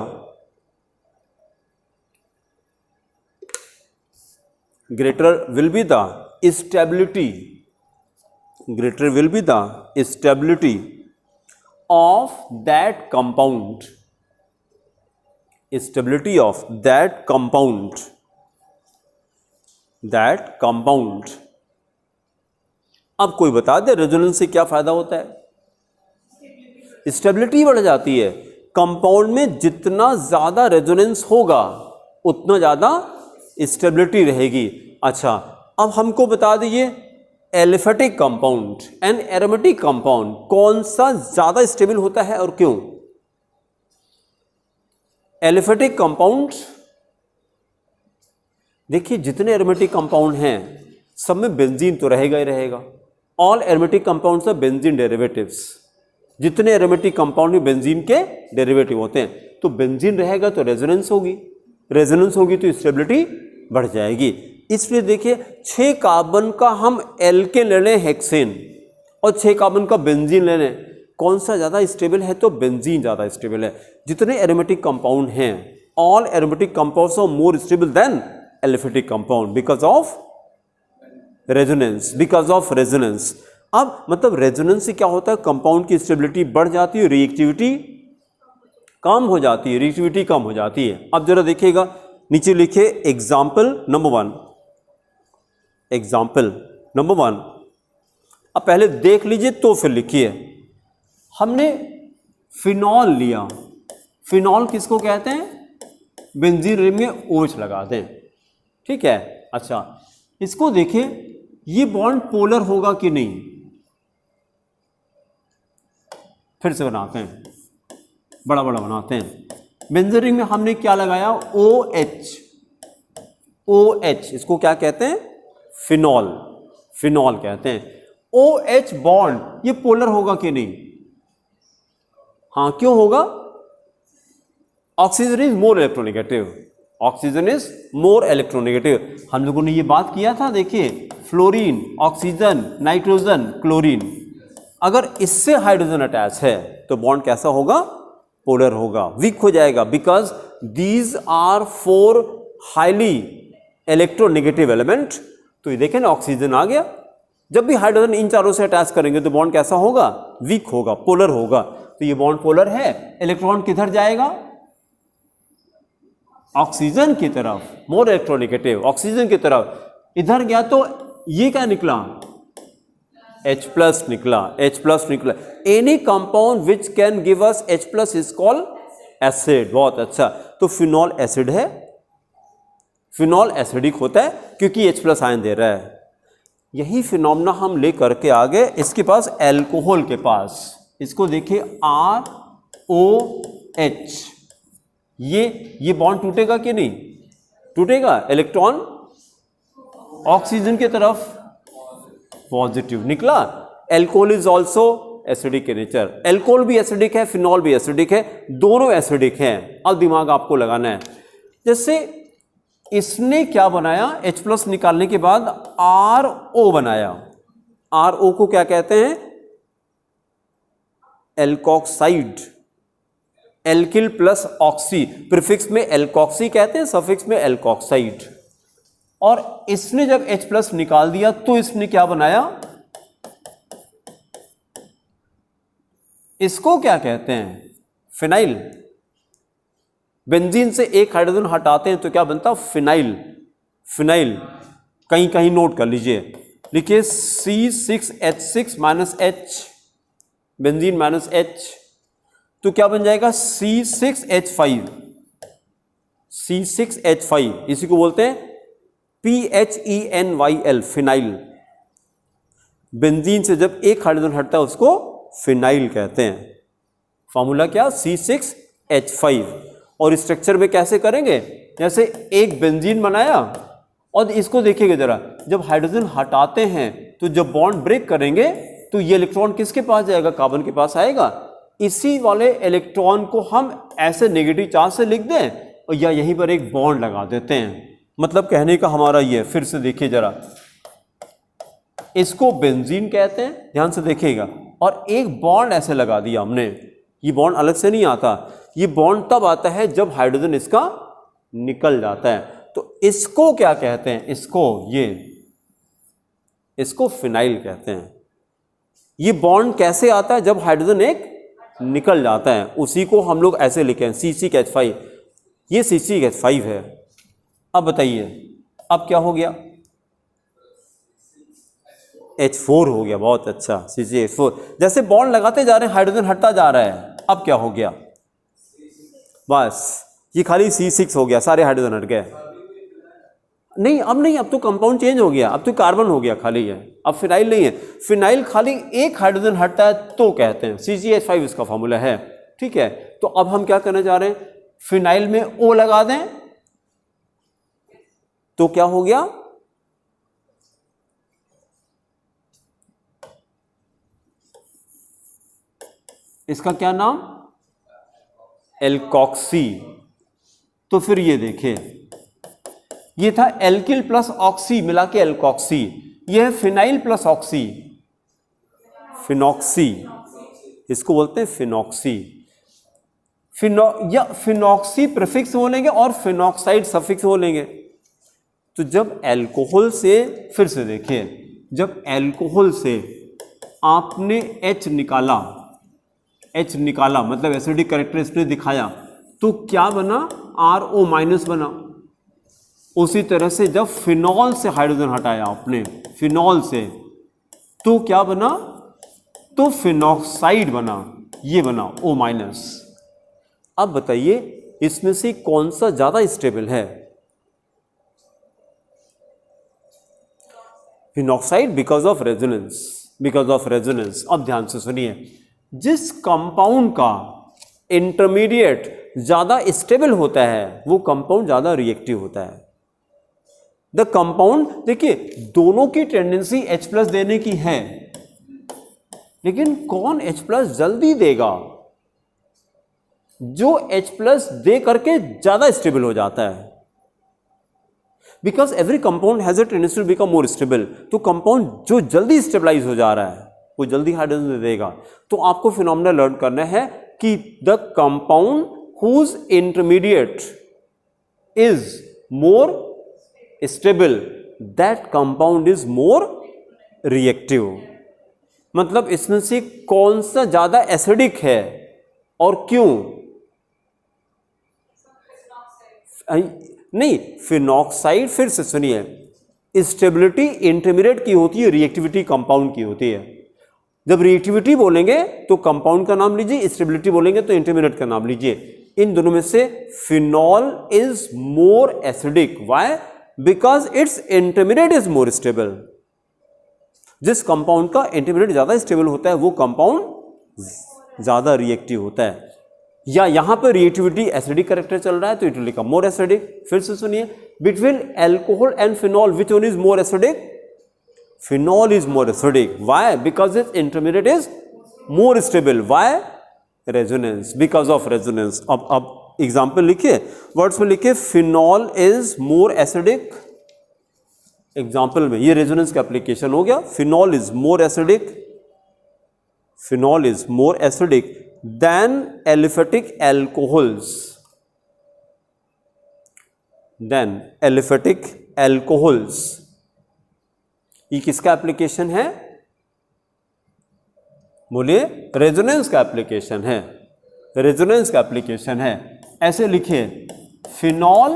greater will be the stability, greater will be the stability of that compound, stability of that compound, that compound. अब कोई बता दे resonance से क्या फायदा होता है? Stability बढ़ जाती है। कंपाउंड में जितना ज्यादा रेजोनेंस होगा उतना ज्यादा स्टेबिलिटी रहेगी। अच्छा, अब हमको बता दीजिए aliphatic compound and aromatic compound कौन सा ज्यादा स्टेबल होता है और क्यों? एलिफेटिक कंपाउंड, देखिए जितने एरोमेटिक कंपाउंड हैं सब में बेंजीन तो रहेगा ही रहेगा। All aromatic compounds are benzene derivatives. जितने एरोमेटिक कंपाउंड में बेंजीन के डेरिवेटिव होते हैं, तो बेंजीन रहेगा तो रेजोनेंस होगी, रेजोनेंस होगी तो स्टेबिलिटी बढ़ जाएगी। इसलिए देखिए 6 कार्बन का हम एल्केन ले लें हेक्सेन और 6 कार्बन का बेंजीन ले लें, कौन सा ज़्यादा स्टेबल है? तो बेंजीन ज़्यादा स्टेबल है। जितने एरोमेटिक कंपाउंड हैं, all aromatic compounds are more stable than aliphatic compound because of resonance, because of resonance. अब मतलब रेजोनेंस से क्या होता है? कंपाउंड की स्टेबिलिटी बढ़ जाती है, रिएक्टिविटी कम हो जाती है, रिएक्टिविटी कम हो जाती है। अब जरा देखिएगा, नीचे लिखिए एग्जाम्पल नंबर 1, एग्जाम्पल नंबर 1। अब पहले देख लीजिए तो फिर लिखिए। हमने फिनॉल लिया, फिनॉल किसको कहते हैं? बेंजीन रिंग में OH लगा दें, ठीक है। अच्छा, इसको देखिए, ये बॉन्ड पोलर होगा कि नहीं? फिर से बनाते हैं, बड़ा बड़ा बनाते हैं। बेंजीन रिंग में हमने क्या लगाया? OH, OH इसको क्या कहते हैं? फिनॉल, फिनॉल कहते हैं। OH बॉन्ड ये पोलर होगा कि नहीं? हाँ, क्यों होगा? Oxygen is more electronegative, oxygen is more electronegative. हम लोगों ने ये बात किया था, देखिए फ्लोरीन, ऑक्सीजन, नाइट्रोजन, क्लोरीन, अगर इससे हाइड्रोजन अटैच है तो बॉन्ड कैसा होगा? पोलर होगा, वीक हो जाएगा, because these are 4 highly electronegative element. तो ये देखें ना, ऑक्सीजन आ गया, जब भी हाइड्रोजन इन चारों से अटैच करेंगे तो बॉन्ड कैसा होगा? वीक होगा, पोलर होगा। तो ये बॉन्ड पोलर है, इलेक्ट्रॉन किधर जाएगा? ऑक्सीजन की तरफ, मोर इलेक्ट्रोनेगेटिव, ऑक्सीजन की तरफ। इधर गया तो ये क्या निकला? H+ निकला, H+ निकला। Any compound which can give us H+ is called acid. बहुत अच्छा, तो फिनॉल एसिड है, फिनॉल एसिडिक होता है क्योंकि H+ आयन दे रहा है। यही फिनोमेना हम ले करके आ गए इसके पास, एल्कोहल के पास। इसको देखिए ROH, ये बॉन्ड टूटेगा कि नहीं? टूटेगा। इलेक्ट्रॉन ऑक्सीजन की तरफ पॉजिटिव निकला। एल्कोहल इज ऑल्सो एसिडिक के नेचर, एल्कोहल भी एसिडिक है, फिनॉल भी एसिडिक है, दोनों एसिडिक हैं। अब दिमाग आपको लगाना है, जैसे इसने क्या बनाया? H+ निकालने के बाद RO बनाया। RO को क्या कहते हैं? Alkoxide, alkyl plus oxy, prefix में एल्कोक्सी कहते हैं, सफिक्स में एल्कोक्साइड। और इसने जब H+ निकाल दिया तो इसने क्या बनाया? इसको क्या कहते हैं? फिनाइल। बेंजीन से एक हाइड्रोजन हटाते हैं तो क्या बनता? Phenyl, phenyl. कहीं कहीं नोट कर लीजिए, लिखिए C6H6 H, बेंजीन -H, तो क्या बन जाएगा? C6H5, C6H5, इसी को बोलते हैं PHENYL, फिनाइल। बेंजीन से जब एक हाइड्रोजन हटता है उसको फिनाइल कहते हैं। फॉर्मूला क्या? C6H5। और स्ट्रक्चर में कैसे करेंगे? जैसे एक बेंजीन बनाया और इसको देखिएगा जरा, जब हाइड्रोजन हटाते हैं तो जब बॉन्ड ब्रेक करेंगे तो ये इलेक्ट्रॉन किसके पास जाएगा? कार्बन के पास आएगा। इसी वाले इलेक्ट्रॉन को हम ऐसे नेगेटिव चार्ज से लिख दें और या यहीं पर एक बॉन्ड लगा देते हैं। मतलब कहने का हमारा ये, फिर से देखिए जरा, इसको बेंजीन कहते हैं, ध्यान से देखिएगा, और एक बॉन्ड ऐसे लगा दिया हमने। ये बॉन्ड अलग से नहीं आता, ये बॉन्ड तब आता है जब हाइड्रोजन इसका निकल जाता है। तो इसको क्या कहते हैं, इसको फिनाइल कहते हैं। ये बॉन्ड कैसे आता है, जब हाइड्रोजन एक निकल जाता है, उसी को हम लोग ऐसे लिखे हैं C6H5, ये C6H5 है। अब बताइए अब क्या हो गया, H4 हो गया, बहुत अच्छा, C6H4। जैसे बॉन्ड लगाते जा रहे हैं हाइड्रोजन हटता जा रहा है, अब क्या हो गया, बस ये खाली C6 हो गया, सारे हाइड्रोजन हट गए। नहीं अब नहीं, अब तो कंपाउंड चेंज हो गया, अब तो कार्बन हो गया खाली है, अब फिनाइल नहीं है। फिनाइल खाली एक हाइड्रोजन हटता है तो कहते हैं, C6H5 इसका फॉर्मूला है, ठीक है। तो अब हम क्या करने जा रहे हैं, फिनाइल में O लगा दें तो क्या हो गया, इसका क्या नाम, एल्कोक्सी। तो फिर ये देखिए, ये था एल्किल प्लस ऑक्सी मिला के एल्कोक्सी, ये है फिनाइल प्लस ऑक्सी, फिनॉक्सी, इसको बोलते हैं फिनॉक्सी। या फिनॉक्सी प्रीफिक्स बोलेंगे और फिनॉक्साइड सफिक्स बोलेंगे। तो जब एल्कोहल से, फिर से देखिए, जब एल्कोहल से आपने H निकाला मतलब एसिडिक कैरेक्टरिस्टिक दिखाया, तो क्या बना, RO माइनस बना। उसी तरह से जब फिनॉल से हाइड्रोजन हटाया आपने, फिनॉल से, तो क्या बना, तो फिनॉक्साइड बना, ये बना O माइनस। अब बताइए इसमें से कौन सा ज्यादा स्टेबल है, फिनॉक्साइड, बिकॉज ऑफ रेजोनेंस। अब ध्यान से सुनिए, जिस कंपाउंड का इंटरमीडिएट ज्यादा स्टेबल होता है वो कंपाउंड ज्यादा रिएक्टिव होता है। द कंपाउंड, देखिए दोनों की टेंडेंसी H+ देने की है, लेकिन कौन H+ जल्दी देगा, जो H+ दे करके ज्यादा स्टेबल हो जाता है। Because every compound has a tendency to become more stable. तो कंपाउंड जो जल्दी स्टेबलाइज हो जा रहा है वो जल्दी हाइड्रोजन दे देगा। तो आपको फिनोमेना लर्न करना है कि the compound whose intermediate is more stable, that compound is more reactive. मतलब इसमें से कौन सा ज्यादा एसिडिक है और क्यों, नहीं फिनॉक्साइड, फिर से सुनिए, स्टेबिलिटी इंटरमीडिएट की होती है, रिएक्टिविटी कंपाउंड की होती है। जब रिएक्टिविटी बोलेंगे तो कंपाउंड का नाम लीजिए, स्टेबिलिटी बोलेंगे तो इंटरमीडिएट का नाम लीजिए। इन दोनों में से phenol is more acidic, why, because it's intermediate is more stable. जिस कंपाउंड का इंटरमीडिएट ज्यादा स्टेबल होता है वो कंपाउंड ज्यादा रिएक्टिव होता है। या यहां पर रिएक्टिविटी एसिडिक कैरेक्टर चल रहा है तो it will become more acidic. फिर से सुनिए, between alcohol and phenol which one is more acidic, phenol is more acidic, why, because it's intermediate is more stable, why, resonance, because of resonance. अब example लिखिए, words में लिखिए phenol is more acidic. Example में ये resonance का application हो गया, phenol is more acidic, phenol is more acidic than aliphatic alcohols, than aliphatic alcohols। ये किसका एप्लीकेशन है, बोलिए, रेजोनेंस का एप्लीकेशन है, रेजोनेंस का एप्लीकेशन है। ऐसे लिखिए, phenol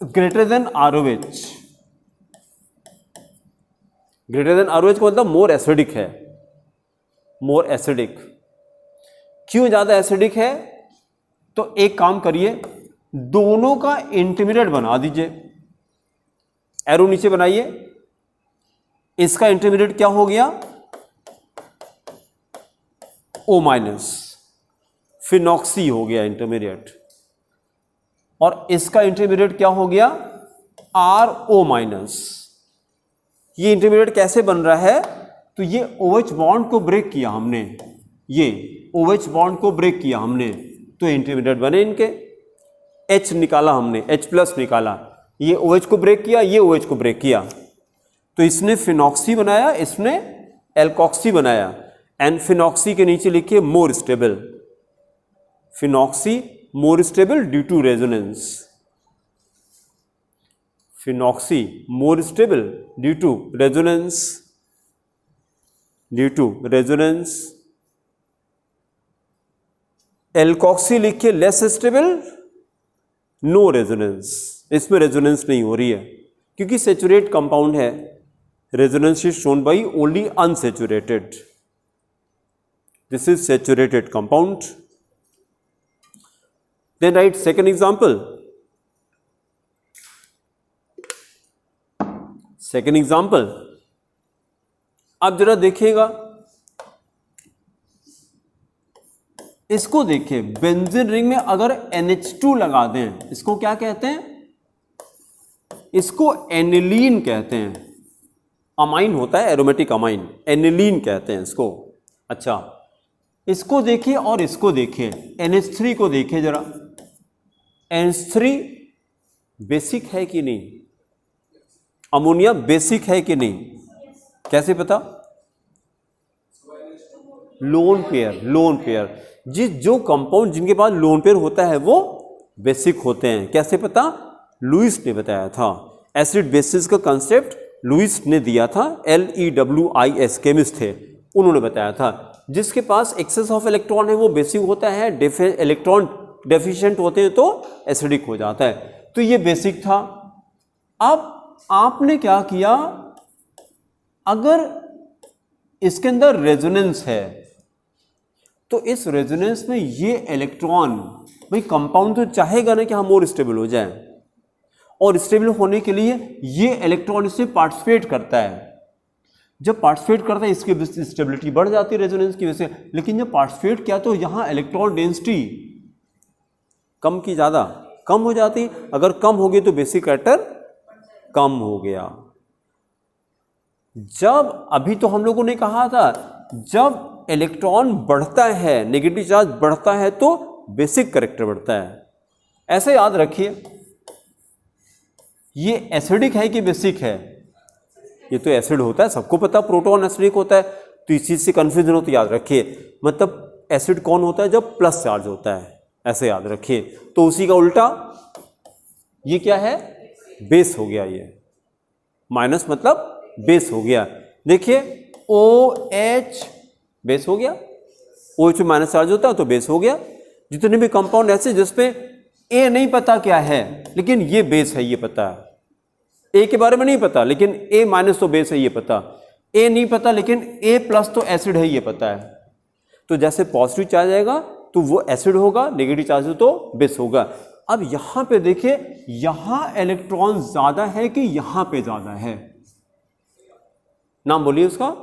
greater than ROH, greater than ROH का मतलब मोर एसिडिक है, मोर एसिडिक। क्यों ज्यादा एसिडिक है, तो एक काम करिए, दोनों का इंटरमीडिएट बना दीजिए, एरो नीचे बनाइए। इसका इंटरमीडिएट क्या हो गया, O माइनस, फिनॉक्सी हो गया इंटरमीडिएट, और इसका इंटरमीडिएट क्या हो गया, RO माइनस। ये इंटरमीडिएट कैसे बन रहा है, तो ये OH बॉन्ड को ब्रेक किया हमने, ये OH बॉन्ड को ब्रेक किया हमने, तो इंटरमीडिएट बने इनके। H निकाला हमने, H+ निकाला, ये OH को ब्रेक किया, ये OH को ब्रेक किया, तो इसने फिनॉक्सी बनाया, इसने एल्कोक्सी बनाया। एंड फिनॉक्सी के नीचे लिखिए more stable, phenoxy more stable due to resonance. Phenoxy more stable due to resonance. Alkoxy लिखिए लेस स्टेबल, नो रेजोनेंस, इसमें रेजोनेंस नहीं हो रही है क्योंकि सेचुरेट कंपाउंड है। Resonance is shown by only unsaturated, this is saturated compound. Then right second example. Second example आप जरा देखिएगा, इसको देखिए, बेंजीन रिंग में अगर NH2 लगा दें, इसको क्या कहते हैं? इसको एनिलीन कहते हैं। अमाइन होता है, एरोमेटिक अमाइन, एनिलीन कहते हैं इसको। अच्छा, इसको देखिए और इसको देखिए, NH3 को देखिए जरा। NH3 बेसिक है कि नहीं? अमोनिया बेसिक है कि नहीं? कैसे पता? Lone pair. जो कंपाउंड जिनके पास लोन पेयर होता है वो बेसिक होते हैं। कैसे पता? लुईस ने बताया था। एसिड बेसिस का कंसेप्ट लुईस ने दिया था, LEWIS केमिस्ट थे, उन्होंने बताया था। जिसके पास एक्सेस ऑफ इलेक्ट्रॉन है वो बेसिक होता है, इलेक्ट्रॉन डेफिशिएंट होते हैं तो एसिडिक हो जाता है। तो ये बेसिक था। अब आपने क्या किया, अगर इसके अंदर रेजोनेंस है तो इस रेजोनेंस में ये इलेक्ट्रॉन, भाई कंपाउंड तो चाहेगा ना कि हम और स्टेबल हो जाएं, और स्टेबल होने के लिए ये इलेक्ट्रॉन इससे पार्टिसिपेट करता है। जब पार्टिसिपेट करता है इसकी स्टेबिलिटी बढ़ जाती है रेजोनेंस की वजह से। लेकिन जब पार्टिसिपेट किया तो यहां इलेक्ट्रॉन डेंसिटी कम की ज़्यादा कम हो जाती। अगर कम होगी तो बेसिक कैरेक्टर कम हो गया। जब अभी तो हम लोगों ने कहा था जब इलेक्ट्रॉन बढ़ता है, नेगेटिव चार्ज बढ़ता है तो बेसिक कैरेक्टर बढ़ता है। ऐसे याद रखिए, ये एसिडिक है कि बेसिक है? ये तो एसिड होता है, सबको पता प्रोटॉन एसिडिक होता है। तो इस चीज से कंफ्यूजन हो तो याद रखिए, मतलब एसिड कौन होता है? जब प्लस चार्ज होता है, ऐसे याद रखिए। तो उसी का उल्टा ये क्या है? बेस हो गया। ये माइनस मतलब बेस हो गया। देखिए OH बेस हो गया, OH में माइनस चार्ज होता है तो बेस हो गया। जितने भी कंपाउंड ऐसे जिसपे A नहीं पता क्या है लेकिन ये बेस है, ये पता है। A के बारे में नहीं पता लेकिन A माइनस तो बेस है, ये पता। A नहीं पता लेकिन A प्लस तो एसिड है, ये पता है। तो जैसे पॉजिटिव चार्ज आएगा तो वो एसिड होगा, नेगेटिव चार्ज हो तो बेस होगा। अब यहां पे देखिए, यहां इलेक्ट्रॉन ज्यादा है कि यहां पे ज्यादा है? नाम बोलिए उसका।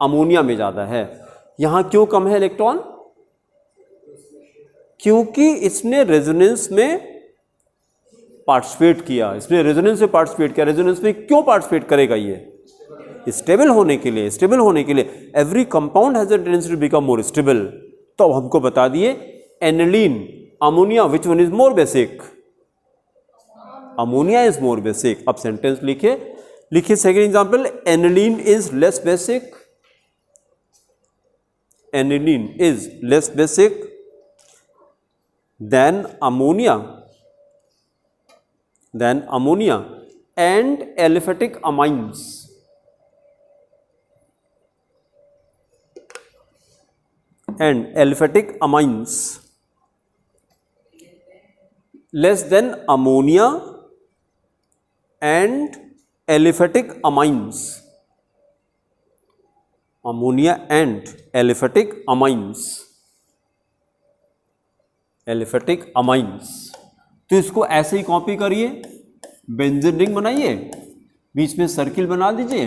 अमोनिया में ज्यादा है। यहां क्यों कम है इलेक्ट्रॉन? क्योंकि इसने रेजोनेंस में पार्टिसिपेट किया। इसने रेजोनेंस में पार्टिसिपेट किया। रेजोनेंस में क्यों पार्टिसिपेट करेगा? ये स्टेबल होने के लिए, स्टेबल होने के लिए। Every compound has a tendency to become more stable. तो हमको बता दिए aniline, ammonia, which one is more basic? Ammonia is more basic. अब सेंटेंस लिखिए second example, aniline is less basic. Aniline is less basic than ammonia and aliphatic amines. Less than ammonia and aliphatic amines. Ammonia and aliphatic amines. तो इसको ऐसे ही copy करिए, benzene ring बनाइए, बीच में circle बना दीजिए,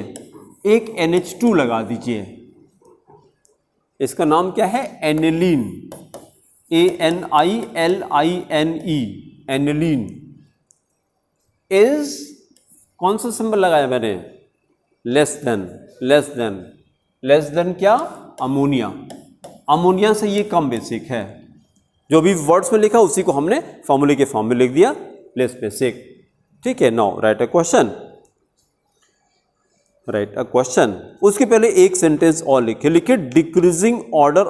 एक NH2 लगा दीजिए। इसका नाम क्या है? Aniline, ANILINE, aniline. इज कौन सा सिंबल लगाया मैंने? लेस देन क्या? अमोनिया। अमोनिया से ये कम बेसिक है। जो भी वर्ड्स में लिखा उसी को हमने फॉर्मूले के फॉर्म में लिख दिया, लेस बेसिक। ठीक है। Now right a question. उसके पहले एक सेंटेंस और लिखिए decreasing order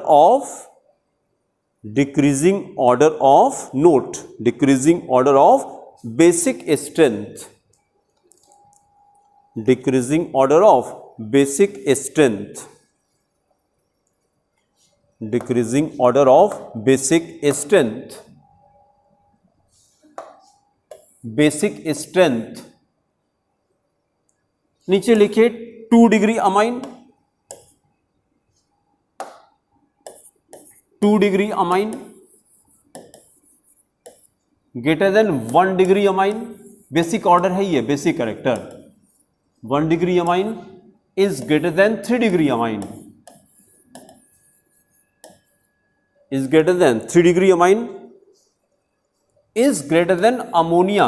of basic strength. Decreasing order of basic strength, decreasing order of basic strength, basic strength. नीचे लिखिए 2 degree amine, 2 degree amine greater than 1 degree amine. Basic order है ये, basic character. 1 degree amine is greater than 3 degree amine, is greater than 3 degree amine, is greater than ammonia,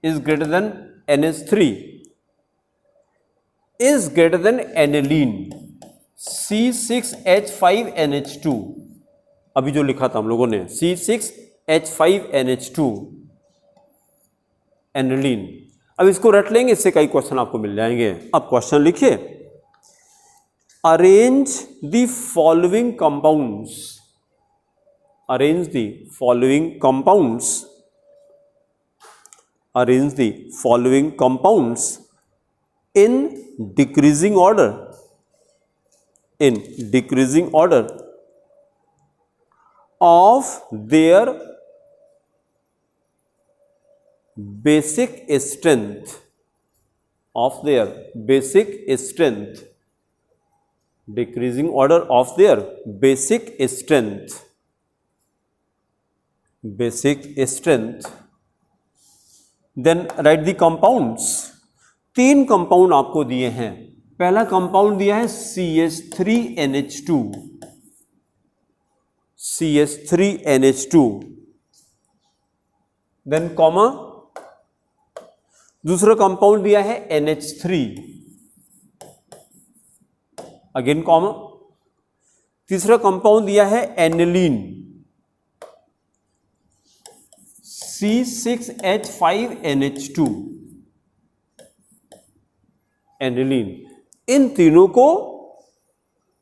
is greater than NH3, is greater than aniline C6H5NH2। अभी जो लिखा था हम लोगों ने C6H5NH2 aniline. अब इसको रट लेंगे, इससे कई क्वेश्चन आपको मिल जाएंगे। अब क्वेश्चन लिखिए, arrange the following compounds, arrange the following compounds, arrange the following compounds in decreasing order, in decreasing order of their basic strength, of their basic strength, decreasing order of their basic strength, basic strength, then write the compounds। 3 compound आपको दिए हैं। पहला compound दिया है CH3NH2, CH3NH2, then comma, दूसरा compound दिया है NH3, again comma, तीसरा कंपाउंड दिया है एनिलीन C6H5NH2, एनिलीन। इन तीनों को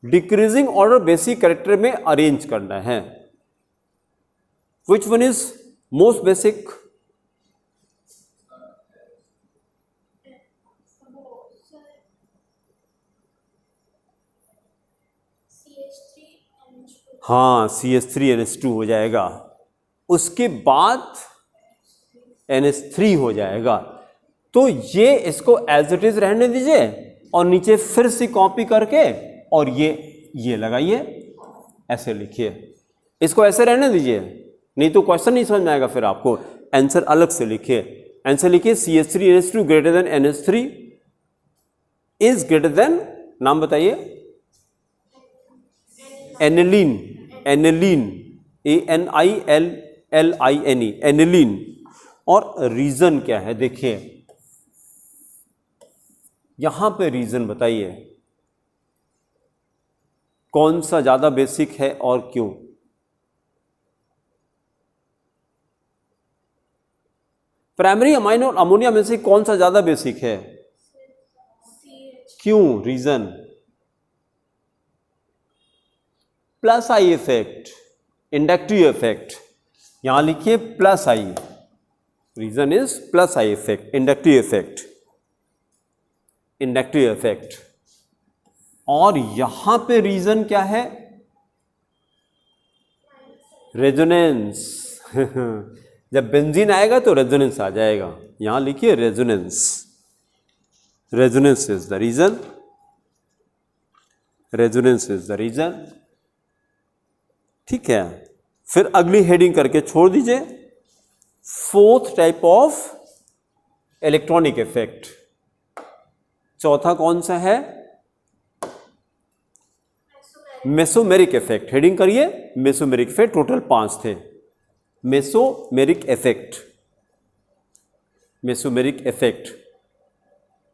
डिक्रीजिंग ऑर्डर बेसिक कैरेक्टर में अरेंज करना है। विच वन इज मोस्ट बेसिक? हाँ, CH3NH2 हो जाएगा, उसके बाद NH3 हो जाएगा। तो ये इसको एज इट इज रहने दीजिए और नीचे फिर से कॉपी करके और ये लगाइए, ऐसे लिखिए। इसको ऐसे रहने दीजिए, नहीं तो क्वेश्चन नहीं समझ में आएगा। फिर आपको आंसर अलग से लिखिए। आंसर लिखिए CH3NH2 greater than NH3 is greater than, नाम बताइए, एनिलीन, एनिलीन, ANILLINE, एनिलीन। और रीजन क्या है देखिए, यहां पे रीजन बताइए कौन सा ज्यादा बेसिक है और क्यों? प्राइमरी अमाइन और अमोनिया में से कौन सा ज्यादा बेसिक है? क्यों? Reason plus I effect, inductive effect. यहां लिखिए plus I, reason is plus I effect, inductive effect, inductive effect. और यहां पे रीजन क्या है? रेजोनेंस। जब बेंजीन आएगा तो रेजोनेंस आ जाएगा। यहां लिखिए resonance, resonance is the reason, resonance is the reason. ठीक है, फिर अगली हेडिंग करके छोड़ दीजिए। 4th type of electronic effect. चौथा कौन सा है? Mesomeric effect. हेडिंग करिए मेसोमेरिक इफेक्ट। टोटल 5 थे। Mesomeric effect, mesomeric effect.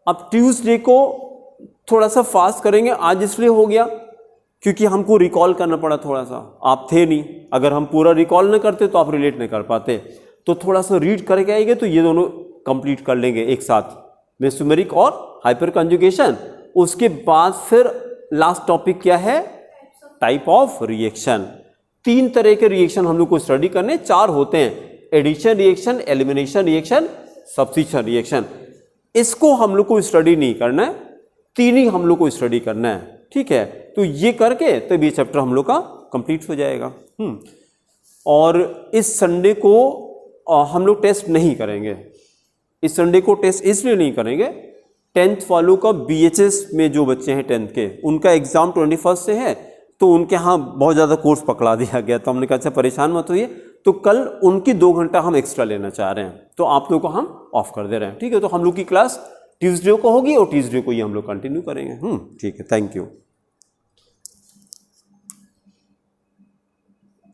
अब ट्यूसडे को थोड़ा सा फास्ट करेंगे, आज इसलिए हो गया क्योंकि हमको रिकॉल करना पड़ा थोड़ा सा। आप थे नहीं, अगर हम पूरा रिकॉल न करते तो आप रिलेट नहीं कर पाते। तो थोड़ा सा रीड करके आएंगे तो ये दोनों कंप्लीट कर लेंगे एक साथ, मेसोमेरिक और हाइपर कंजुगेशन। उसके बाद फिर लास्ट टॉपिक क्या है? Type of reaction. 3 तरह के रिएक्शन हम लोग को स्टडी करने, 4 होते हैं, addition reaction, elimination reaction, substitution reaction. इसको हम लोग को स्टडी नहीं करना है, 3 ही हम लोग को स्टडी करना है, ठीक है। तो ये करके तब ये चैप्टर हम लोग का कंप्लीट हो जाएगा। और इस संडे को हम लोग टेस्ट नहीं करेंगे। इस संडे को टेस्ट इसलिए नहीं करेंगे, 10th वालों का BHS में जो बच्चे हैं 10th के, उनका एग्ज़ाम 21 से है, तो उनके यहाँ बहुत ज़्यादा कोर्स पकड़ा दिया गया। तो हमने कहा अच्छा परेशान मत होइए, तो कल उनकी 2 घंटा हम एक्स्ट्रा लेना चाह रहे हैं, तो आप लोग को हम ऑफ कर दे रहे हैं, ठीक है। तो हम लोग की क्लास ट्यूसडे को होगी और ट्यूसडे को ही हम लोग कंटिन्यू करेंगे। ठीक है, थैंक यू।